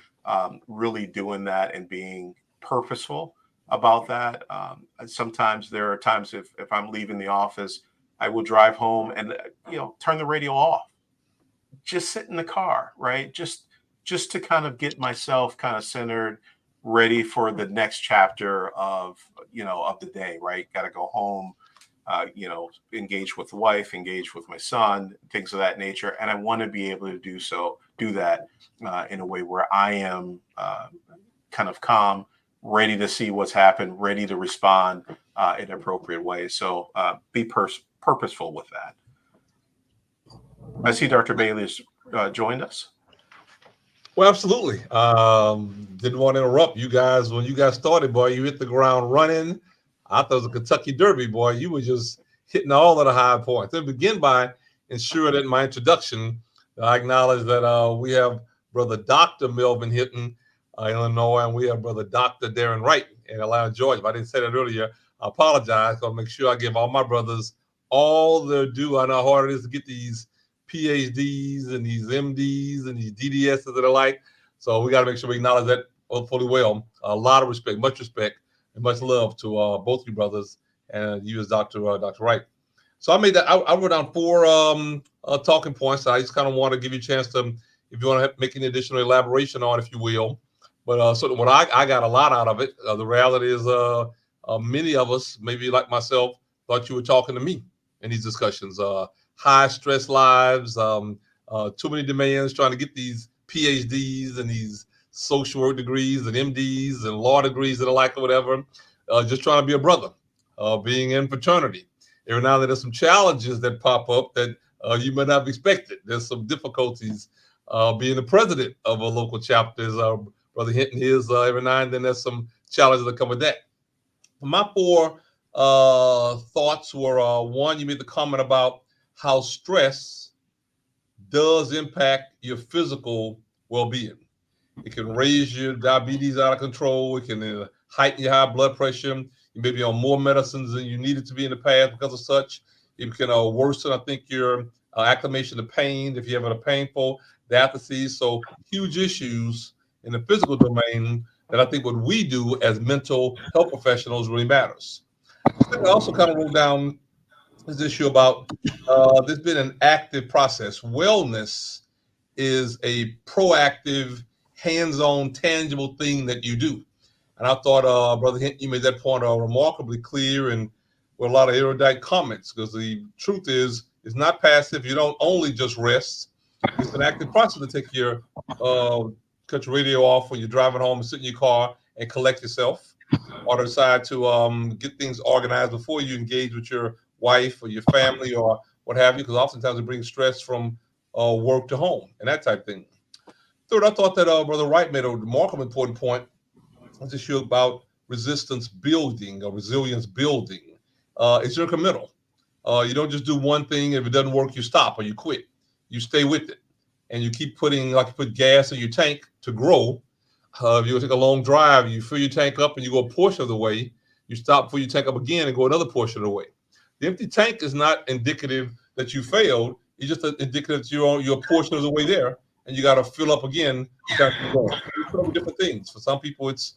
B: really doing that and being purposeful about that. Sometimes there are times if I'm leaving the office, I will drive home and turn the radio off, just sit in the car, right? Just to kind of get myself kind of centered, ready for the next chapter of of the day, right? Got to go home, engage with the wife, engage with my son, things of that nature, and I want to be able to do that in a way where I am kind of calm, ready to see what's happened, ready to respond in appropriate ways. So be purposeful with that. I see Dr. Bailey has joined us.
A: Well, absolutely. Didn't want to interrupt you guys. When you guys started, boy, you hit the ground running. I thought it was a Kentucky Derby, boy. You were just hitting all of the high points. Let me begin by ensuring that in my introduction, I acknowledge that we have Brother Dr. Melvin Hinton, Illinois, and we have Brother Dr. Darren Wright in Atlanta, Georgia. If I didn't say that earlier, I apologize. I'll make sure I give all my brothers all their due. I know how hard it is to get these PhDs and these MDs and these DDSs and the like. So we got to make sure we acknowledge that fully well. A lot of respect, much respect, and much love to both you brothers and you as Dr. Wright. So I made that. I wrote down 4 talking points. I just kind of want to give you a chance to, if you want to make any additional elaboration on, if you will. But certainly, what I got a lot out of it. The reality is, many of us, maybe like myself, thought you were talking to me in these discussions. High stress lives, too many demands, trying to get these PhDs and these social work degrees and MDs and law degrees and the like or whatever, just trying to be a brother, being in fraternity. Every now and then there's some challenges that pop up that you may not have expected. There's some difficulties being the president of a local chapter, as Brother Hinton is. Every now and then there's some challenges that come with that. My 4 thoughts were, one, you made the comment about how stress does impact your physical well-being. It can raise your diabetes out of control. It can heighten your high blood pressure. You may be on more medicines than you needed to be in the past because of such. It can worsen, I think, your acclimation to pain if you're having a painful diathesis. So huge issues in the physical domain that I think what we do as mental health professionals really matters. I also kind of wrote down this issue about there's been an active process. Wellness is a proactive, hands-on, tangible thing that you do. And I thought, Brother Hinton, you made that point remarkably clear and with a lot of erudite comments, because the truth is, it's not passive. You don't only just rest. It's an active process to take your cut your radio off when you're driving home and sit in your car and collect yourself, or decide to get things organized before you engage with your wife or your family or what have you, because oftentimes it brings stress from work to home and that type of thing. Third, I thought that Brother Wright made a remarkable important point. This issue about resistance building or resilience building. It's incremental. You don't just do one thing. If it doesn't work, you stop or you quit. You stay with it. And you keep putting, like you put gas in your tank to grow. If you take a long drive, you fill your tank up and you go a portion of the way. You stop before you tank up again and go another portion of the way. The empty tank is not indicative that you failed. It's just indicative that you're a portion of the way there, and you got to fill up again. Different things. For some people, it's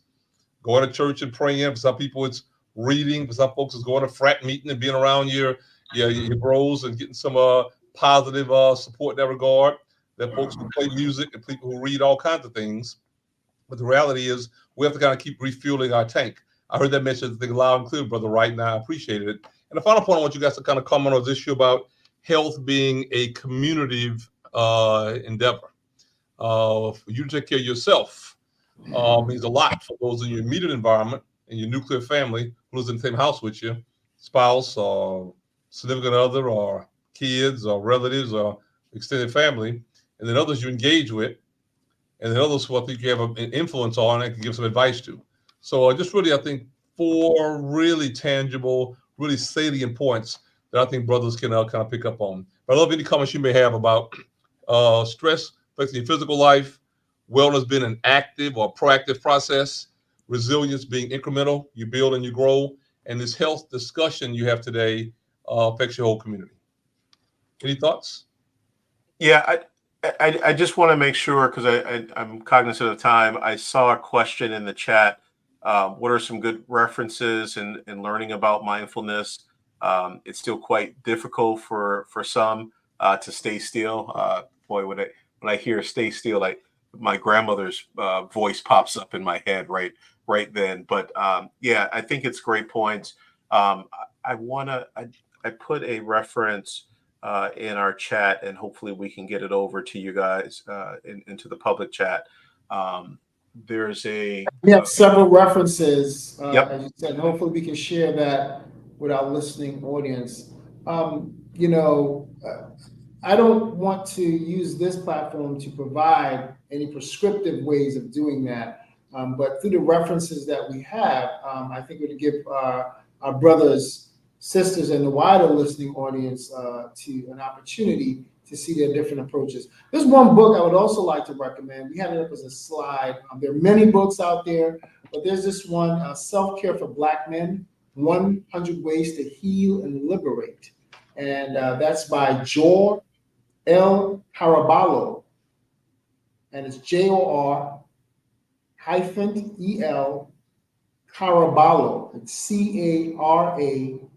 A: going to church and praying. For some people, it's reading. For some folks, it's going to frat meeting and being around your bros and getting some positive support in that regard. There are folks who play music and people who read all kinds of things. But the reality is, we have to kind of keep refueling our tank. I heard that mentioned, I think, loud and clear, Brother Wright, and I appreciated it. And the final point I want you guys to kind of comment on this issue about health being a community endeavor. For you to take care of yourself means a lot for those in your immediate environment, in your nuclear family who lives in the same house with you, spouse or significant other or kids or relatives or extended family, and then others you engage with, and then others who I think you have an influence on and can give some advice to. So just really, I think 4 really tangible, really salient points that I think brothers can kind of pick up on. But I love any comments you may have about stress affecting your physical life, wellness being an active or proactive process, resilience being incremental, you build and you grow, and this health discussion you have today affects your whole community. Any thoughts?
B: Yeah, I just want to make sure because I'm cognizant of time. I saw a question in the chat. What are some good references in learning about mindfulness? It's still quite difficult for some to stay still. Boy, when I hear "stay still," like my grandmother's voice pops up in my head right then. But yeah, I think it's great points. I put a reference in our chat, and hopefully we can get it over to you guys into the public chat. There's a
C: We have several references,
B: Yep.
C: as you said, and hopefully we can share that with our listening audience. I don't want to use this platform to provide any prescriptive ways of doing that, but through the references that we have, I think it would give our brothers, sisters, and the wider listening audience to an opportunity to see their different approaches. There's one book I would also like to recommend. We have it up as a slide. There are many books out there, but there's this one, Self-Care for Black Men, 100 Ways to Heal and Liberate. And that's by Jor El Caraballo. And it's Jor hyphen El Caraballo. It's Carabballo.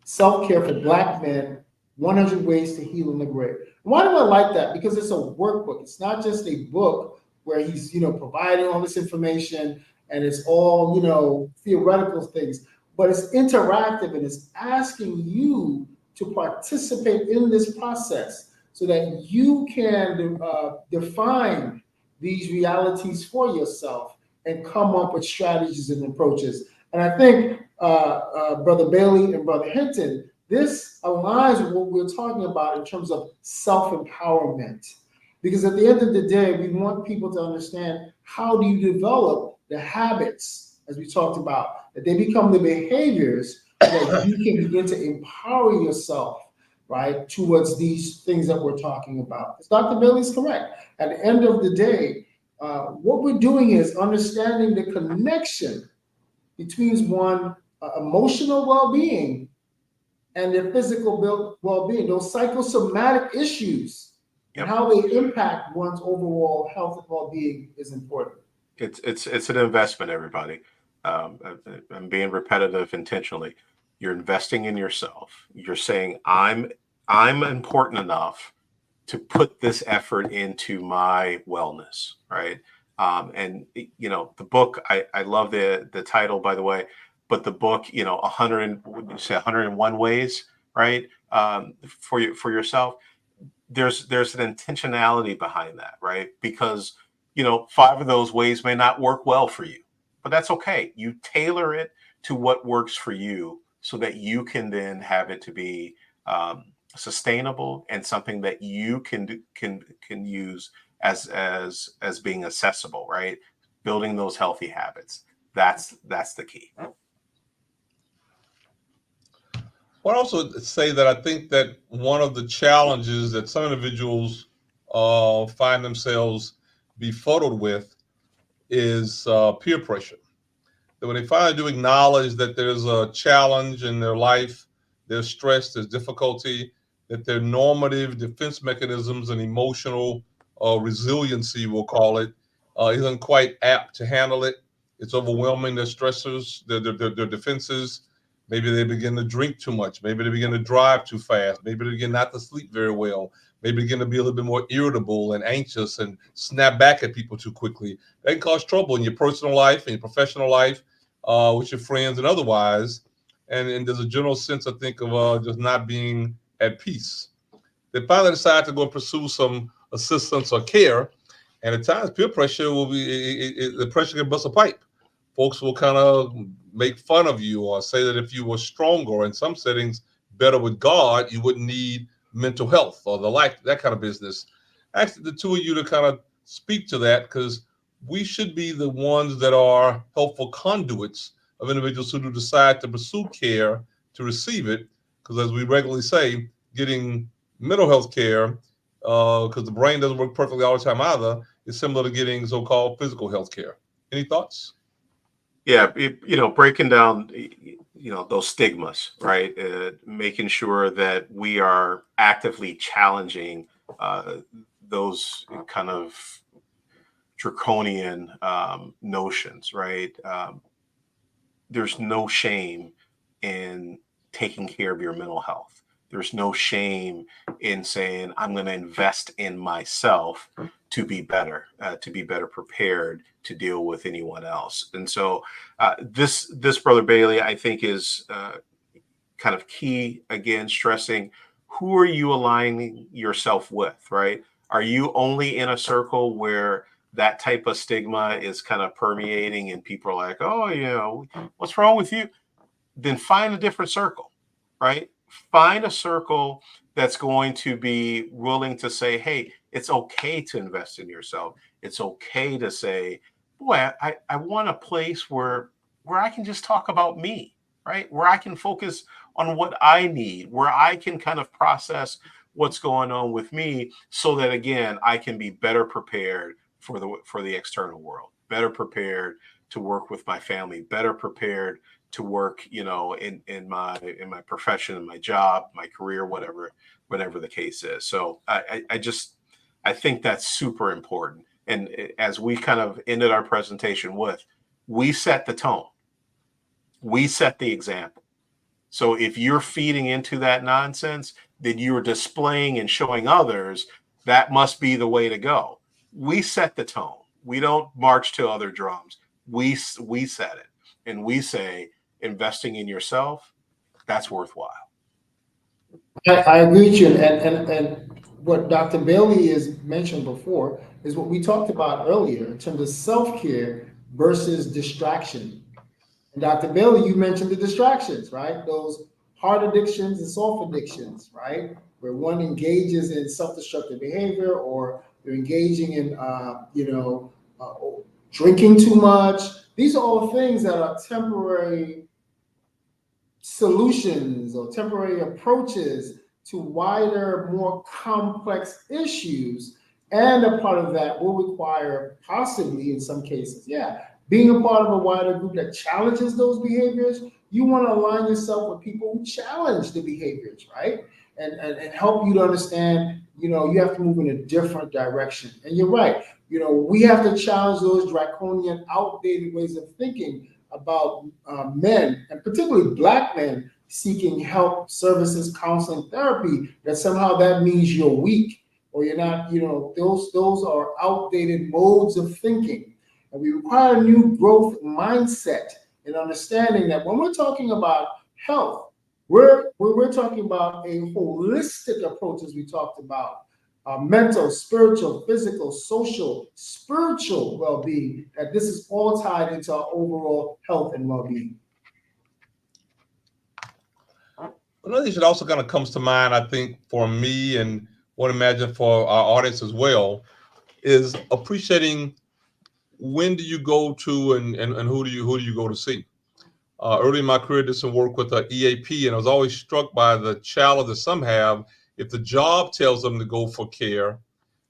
C: Self-Care for Black Men, 100 Ways to Heal and Liberate. Why do I like that? Because it's a workbook. It's not just a book where he's, providing all this information and it's all, theoretical things, but it's interactive and it's asking you to participate in this process so that you can define these realities for yourself and come up with strategies and approaches. And I think Brother Bailey and Brother Hinton, this aligns with what we're talking about in terms of self-empowerment. Because at the end of the day, we want people to understand, how do you develop the habits, as we talked about, that they become the behaviors that you can begin to empower yourself, right, towards these things that we're talking about. As Dr. Bailey is correct. At the end of the day, what we're doing is understanding the connection between one emotional well-being and their physical well-being, those psychosomatic issues, and how they impact one's overall health and well-being is important.
B: It's an investment, everybody. I'm being repetitive intentionally. You're investing in yourself. You're saying, I'm important enough to put this effort into my wellness, right? And the book, I love the title, by the way, but the book, 101 ways, right? For yourself. There's an intentionality behind that, right? Because 5 of those ways may not work well for you, but that's okay. You tailor it to what works for you so that you can then have it to be sustainable and something that you can use as being accessible, right? Building those healthy habits. That's the key.
A: Well, I also say that I think that one of the challenges that some individuals find themselves befuddled with is peer pressure. That when they finally do acknowledge that there's a challenge in their life, there's stress, there's difficulty, that their normative defense mechanisms and emotional resiliency, we'll call it, isn't quite apt to handle it. It's overwhelming their stressors, their defenses. Maybe they begin to drink too much. Maybe they begin to drive too fast. Maybe they begin not to sleep very well. Maybe they begin to be a little bit more irritable and anxious and snap back at people too quickly. That can cause trouble in your personal life and your professional life, with your friends and otherwise. And there's a general sense, I think, of just not being at peace. They finally decide to go and pursue some assistance or care. And at times, peer pressure will be, the pressure can bust a pipe. folks will kind of make fun of you or say that if you were stronger, or in some settings better with God, you wouldn't need mental health or the like, that kind of business. Actually, the two of you to kind of speak to that, because we should be the ones that are helpful conduits of individuals who do decide to pursue care to receive it. Because as we regularly say, getting mental health care, because the brain doesn't work perfectly all the time either, is similar to getting so-called physical health care. Any thoughts?
B: Yeah, breaking down, those stigmas, right? Making sure that we are actively challenging uh, those kind of draconian notions, right? There's no shame in taking care of your mental health. There's no shame in saying, I'm going to invest in myself to be better prepared to deal with anyone else. And so this Brother Bailey, I think, is kind of key, again, stressing, who are you aligning yourself with, right? Are you only in a circle where that type of stigma is kind of permeating and people are like, oh, what's wrong with you? Then find a different circle, right? Find a circle that's going to be willing to say, hey, it's okay to invest in yourself. It's okay to say, boy, I want a place where I can just talk about me, right? Where I can focus on what I need, where I can kind of process what's going on with me, so that again I can be better prepared for the external world, better prepared to work with my family, better prepared to work, in my profession, in my job, my career, whatever the case is. So I think that's super important. And as we kind of ended our presentation with, we set the tone, we set the example. So if you're feeding into that nonsense, then you're displaying and showing others that must be the way to go. We set the tone. We don't march to other drums. We set it, and we say investing in yourself, that's worthwhile.
C: I agree with you, and what Dr. Bailey has mentioned before is what we talked about earlier in terms of self-care versus distraction. And Dr. Bailey, you mentioned the distractions, right? Those hard addictions and soft addictions, right? Where one engages in self-destructive behavior, or they're engaging in, drinking too much. These are all things that are temporary solutions or temporary approaches to wider, more complex issues. And a part of that will require, possibly in some cases, being a part of a wider group that challenges those behaviors. You want to align yourself with people who challenge the behaviors, right? And help you to understand, you have to move in a different direction. And you're right, we have to challenge those draconian, outdated ways of thinking about men, and particularly Black men, seeking help, services, counseling, therapy, that somehow that means you're weak or you're not, those are outdated modes of thinking. And we require a new growth mindset and understanding that when we're talking about health, we're talking about a holistic approach, as we talked about, mental, spiritual, physical, social, spiritual well-being, that this is all tied into our overall health and well-being.
A: Another issue that also kind of comes to mind, I think, for me, and want to imagine for our audience as well, is appreciating when do you go to, and who do you go to see. Early in my career, did some work with EAP, and I was always struck by the challenge that some have if the job tells them to go for care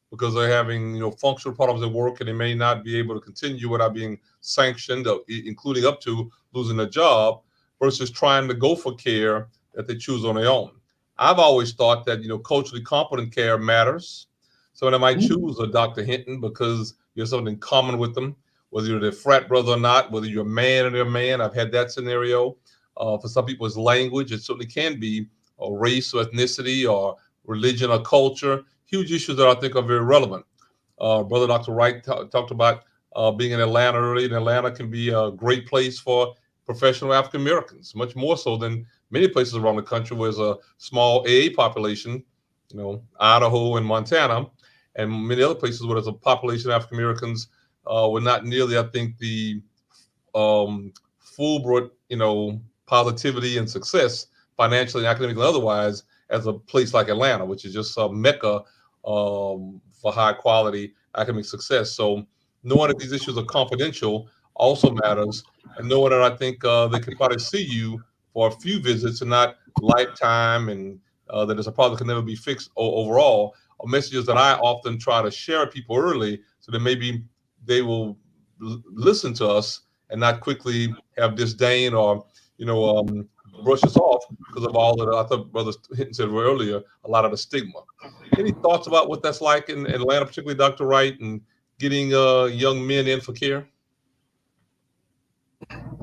A: because they're having functional problems at work, and they may not be able to continue without being sanctioned, including up to losing their job, versus trying to go for care that they choose on their own. I've always thought that culturally competent care matters. Someone that might choose a Dr. Hinton because you have something in common with them, whether you're their frat brother or not, whether you're a man or they're a man. I've had that scenario. For some people, it's language. It certainly can be a race or ethnicity or religion or culture. Huge issues that I think are very relevant. Brother Dr. Wright talked about being in Atlanta early, and Atlanta can be a great place for professional African Americans, much more so than many places around the country where there's a small AA population, Idaho and Montana, and many other places where there's a population of African Americans with not nearly, I think, the full-bred, positivity and success, financially, academically, and otherwise, as a place like Atlanta, which is just a mecca for high quality academic success. So knowing that these issues are confidential also matters, and knowing that I think they can probably see you for a few visits and not lifetime, and that it's a problem that can never be fixed overall, are messages that I often try to share with people early so that maybe they will listen to us and not quickly have disdain or brush us off because of all that. I thought Brother Hinton said earlier, a lot of the stigma. Any thoughts about what that's like in Atlanta, particularly Dr. Wright, and getting young men in for care?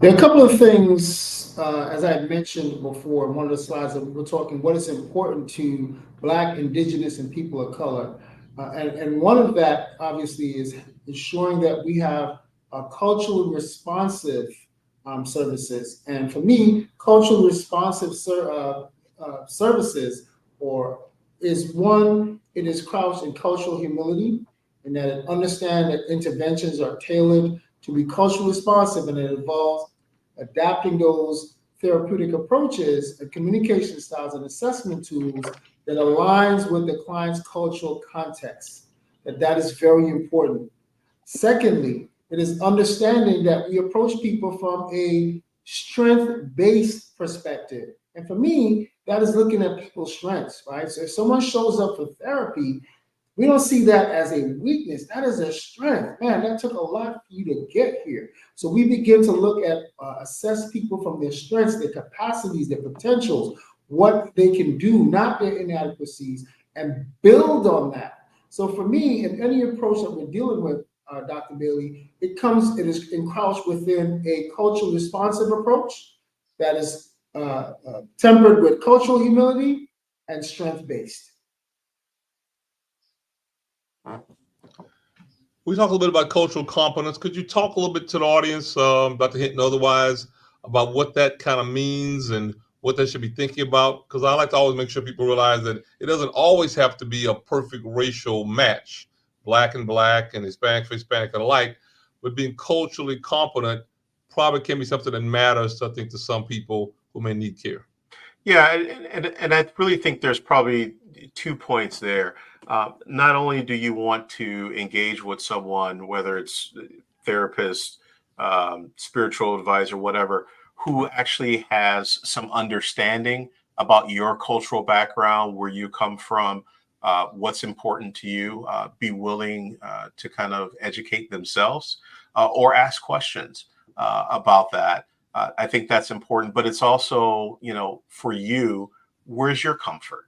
C: There are a couple of things, as I mentioned before, in one of the slides that we were talking, what is important to Black, Indigenous, and people of color. And one of that, obviously, is ensuring that we have culturally responsive services. And for me, culturally responsive services is one, it is crouched in cultural humility, and that it understands that interventions are tailored to be culturally responsive, and it involves adapting those therapeutic approaches and communication styles and assessment tools that aligns with the client's cultural context. That is very important. Secondly, it is understanding that we approach people from a strength-based perspective. And for me, that is looking at people's strengths, right? So if someone shows up for therapy, we don't see that as a weakness. That is a strength. Man, that took a lot for you to get here. So we begin to look at, assess people from their strengths, their capacities, their potentials, what they can do, not their inadequacies, and build on that. So for me, in any approach that we're dealing with, Dr. Bailey, it is encroached within a culturally responsive approach that is tempered with cultural humility and strength-based.
A: We talk a little bit about cultural competence. Could you talk a little bit to the audience, Dr. Hinton, otherwise, about what that kind of means and what they should be thinking about? Because I like to always make sure people realize that it doesn't always have to be a perfect racial match, black and Hispanic for Hispanic alike, but being culturally competent probably can be something that matters, I think, to some people who may need care.
B: Yeah, and I really think there's probably 2 points there. Not only do you want to engage with someone, whether it's therapist, spiritual advisor, whatever, who actually has some understanding about your cultural background, where you come from, what's important to you, be willing to kind of educate themselves or ask questions about that. I think that's important, but it's also, for you, where's your comfort?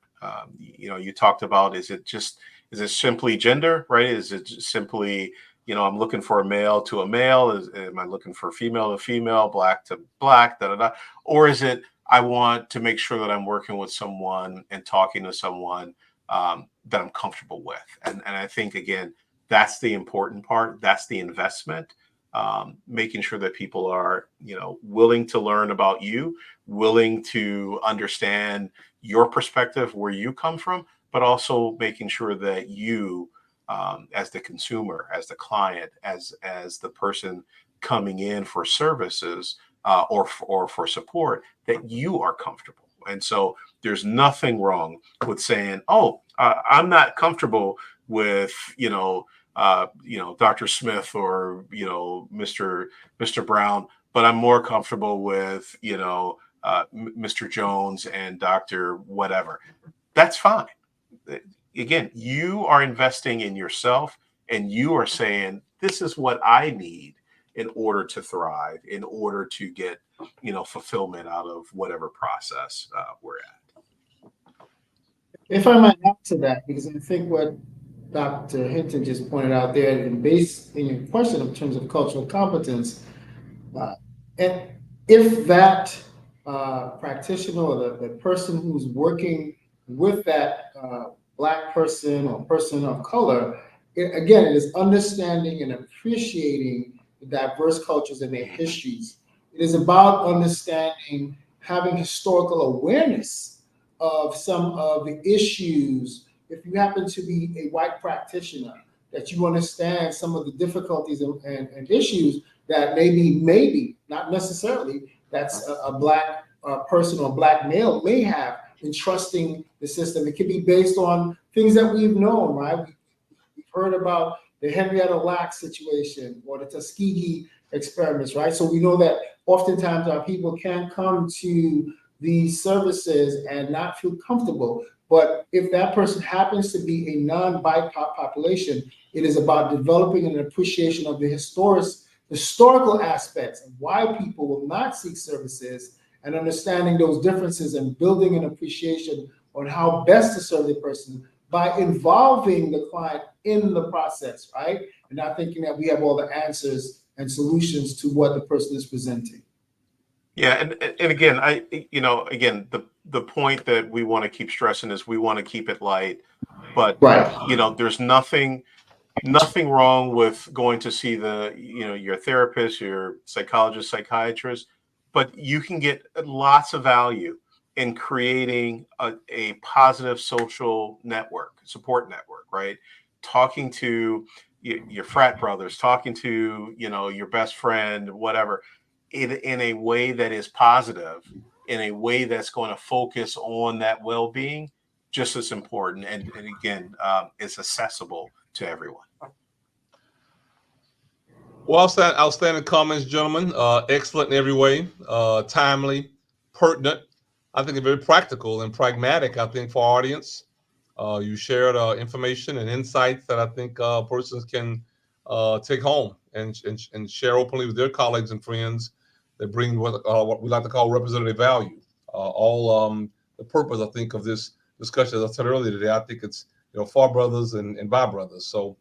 B: You talked about, is it simply gender, right? Is it just simply, I'm looking for a male to a male? Am I looking for female to female, black to black, da da da? Or is it, I want to make sure that I'm working with someone and talking to someone that I'm comfortable with? And I think, again, that's the important part. That's the investment. Making sure that people are, willing to learn about you, willing to understand your perspective, where you come from, but also making sure that you, as the consumer, as the client, as the person coming in for services or for support, that you are comfortable. And so there's nothing wrong with saying, "Oh, I'm not comfortable with, Dr. Smith or, Mr. Brown, but I'm more comfortable with, Mr. Jones and Dr. whatever." That's fine. Again, you are investing in yourself, and you are saying, this is what I need in order to thrive, in order to get, fulfillment out of whatever process we're at.
C: If I might add to that, because I think what Dr. Hinton just pointed out there, and based in your question in terms of cultural competence, and if that practitioner or the person who's working with that Black person or person of color, again, it is understanding and appreciating the diverse cultures and their histories. It is about understanding, having historical awareness of some of the issues. If you happen to be a white practitioner, that you understand some of the difficulties and issues that maybe, not necessarily, that's a Black person or Black male may have in trusting the system. It can be based on things that we've known, right? We've heard about the Henrietta Lacks situation or the Tuskegee experiments, right? So we know that oftentimes our people can come to these services and not feel comfortable. But if that person happens to be a non-BIPOC population, it is about developing an appreciation of the historical aspects of why people will not seek services, and understanding those differences and building an appreciation on how best to serve the person by involving the client in the process, right? And not thinking that we have all the answers and solutions to what the person is presenting.
B: Yeah, and again, again, the point that we want to keep stressing is we want to keep it light, but
C: Right.
B: there's nothing wrong with going to see your therapist, your psychologist, psychiatrist, but you can get lots of value in creating a positive social network, support network, right? Talking to your frat brothers, talking to your best friend, whatever, in a way that is positive, in a way that's going to focus on that well-being, just as important, and again, it's accessible to everyone.
A: Well, outstanding comments, gentlemen. Excellent in every way. Timely, pertinent. I think it's very practical and pragmatic, I think, for our audience. You shared information and insights that I think persons can take home and share openly with their colleagues and friends that bring what we like to call representative value. All the purpose, I think, of this discussion, as I said earlier today, I think it's for brothers and by brothers. So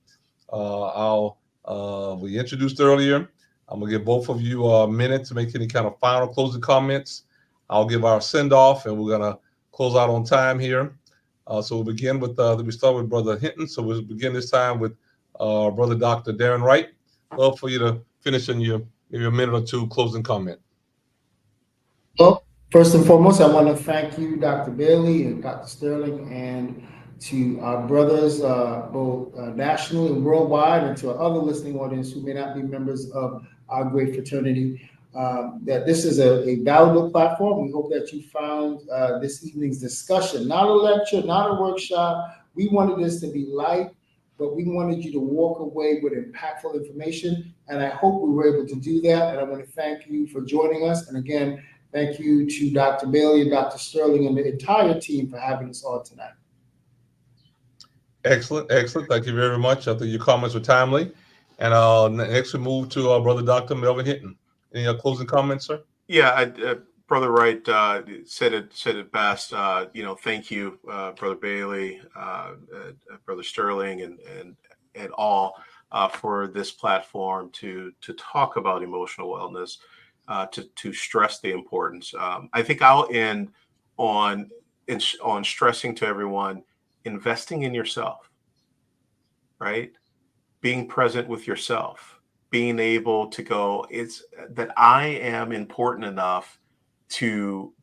A: we introduced earlier. I'm gonna give both of you a minute to make any kind of final closing comments. I'll give our send off, and we're gonna close out on time here. So we'll begin with we start with Brother Hinton. So we'll begin this time with Brother Dr. Darren Wright. Love for you to finish in your maybe a minute or two closing comment.
C: Well, first and foremost, I want to thank you, Dr. Bailey and Dr. Sterling, and to our brothers, both nationally and worldwide, and to our other listening audience who may not be members of our great fraternity, that this is a valuable platform. We hope that you found this evening's discussion, not a lecture, not a workshop. We wanted this to be light, but we wanted you to walk away with impactful information, and I hope we were able to do that. And I want to thank you for joining us. And again, thank you to Dr. Bailey and Dr. Sterling and the entire team for having us on tonight.
A: Excellent, excellent. Thank you very much. I think your comments were timely. And next we move to Brother Dr. Melvin Hinton. Any closing comments, sir?
B: Yeah, Brother Wright said it best. Thank you, Brother Bailey, Brother Sterling, and all for this platform to talk about emotional wellness, to stress the importance. I think I'll end on stressing to everyone, investing in yourself, right? Being present with yourself, being able to go, it's that I am important enough to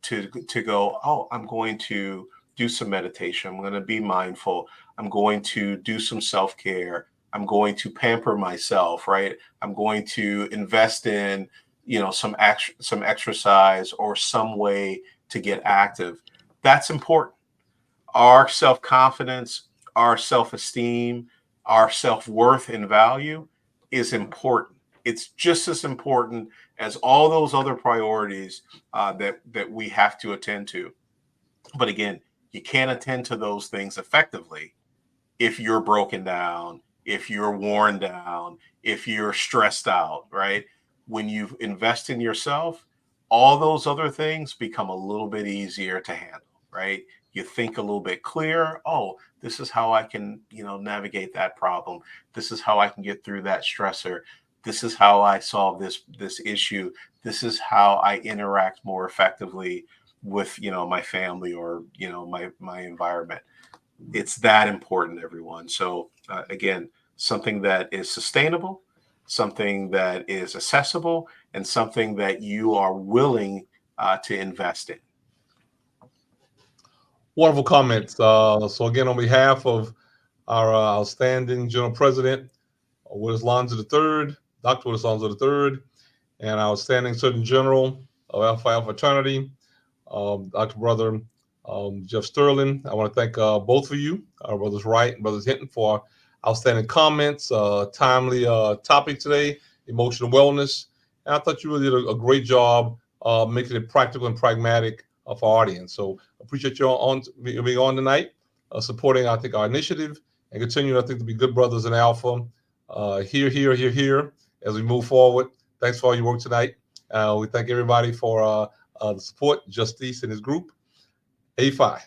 B: go, oh, I'm going to do some meditation. I'm going to be mindful. I'm going to do some self-care. I'm going to pamper myself, right? I'm going to invest in, some exercise or some way to get active. That's important. Our self-confidence, our self-esteem, our self-worth and value is important. It's just as important as all those other priorities that we have to attend to. But again, you can't attend to those things effectively if you're broken down, if you're worn down, if you're stressed out, right? When you invest in yourself, all those other things become a little bit easier to handle, right? You think a little bit clearer. Oh, this is how I can, navigate that problem. This is how I can get through that stressor. This is how I solve this issue. This is how I interact more effectively with, my family or, my environment. It's that important, everyone. So again, something that is sustainable, something that is accessible, and something that you are willing to invest in.
A: Wonderful comments. So again, on behalf of our outstanding General President, Willis Lonzo III, Dr. Willis Lonzo III, and our outstanding Surgeon General of Alpha Fraternity, Dr. Brother Jeff Sterling. I want to thank both of you, our brothers Wright and brothers Hinton, for outstanding comments, timely topic today, emotional wellness. And I thought you really did a great job making it practical and pragmatic for our audience. So appreciate you being on tonight, supporting, I think, our initiative and continuing, I think, to be good brothers in Alpha here as we move forward. Thanks for all your work tonight. We thank everybody for the support, Justice and his group. A5.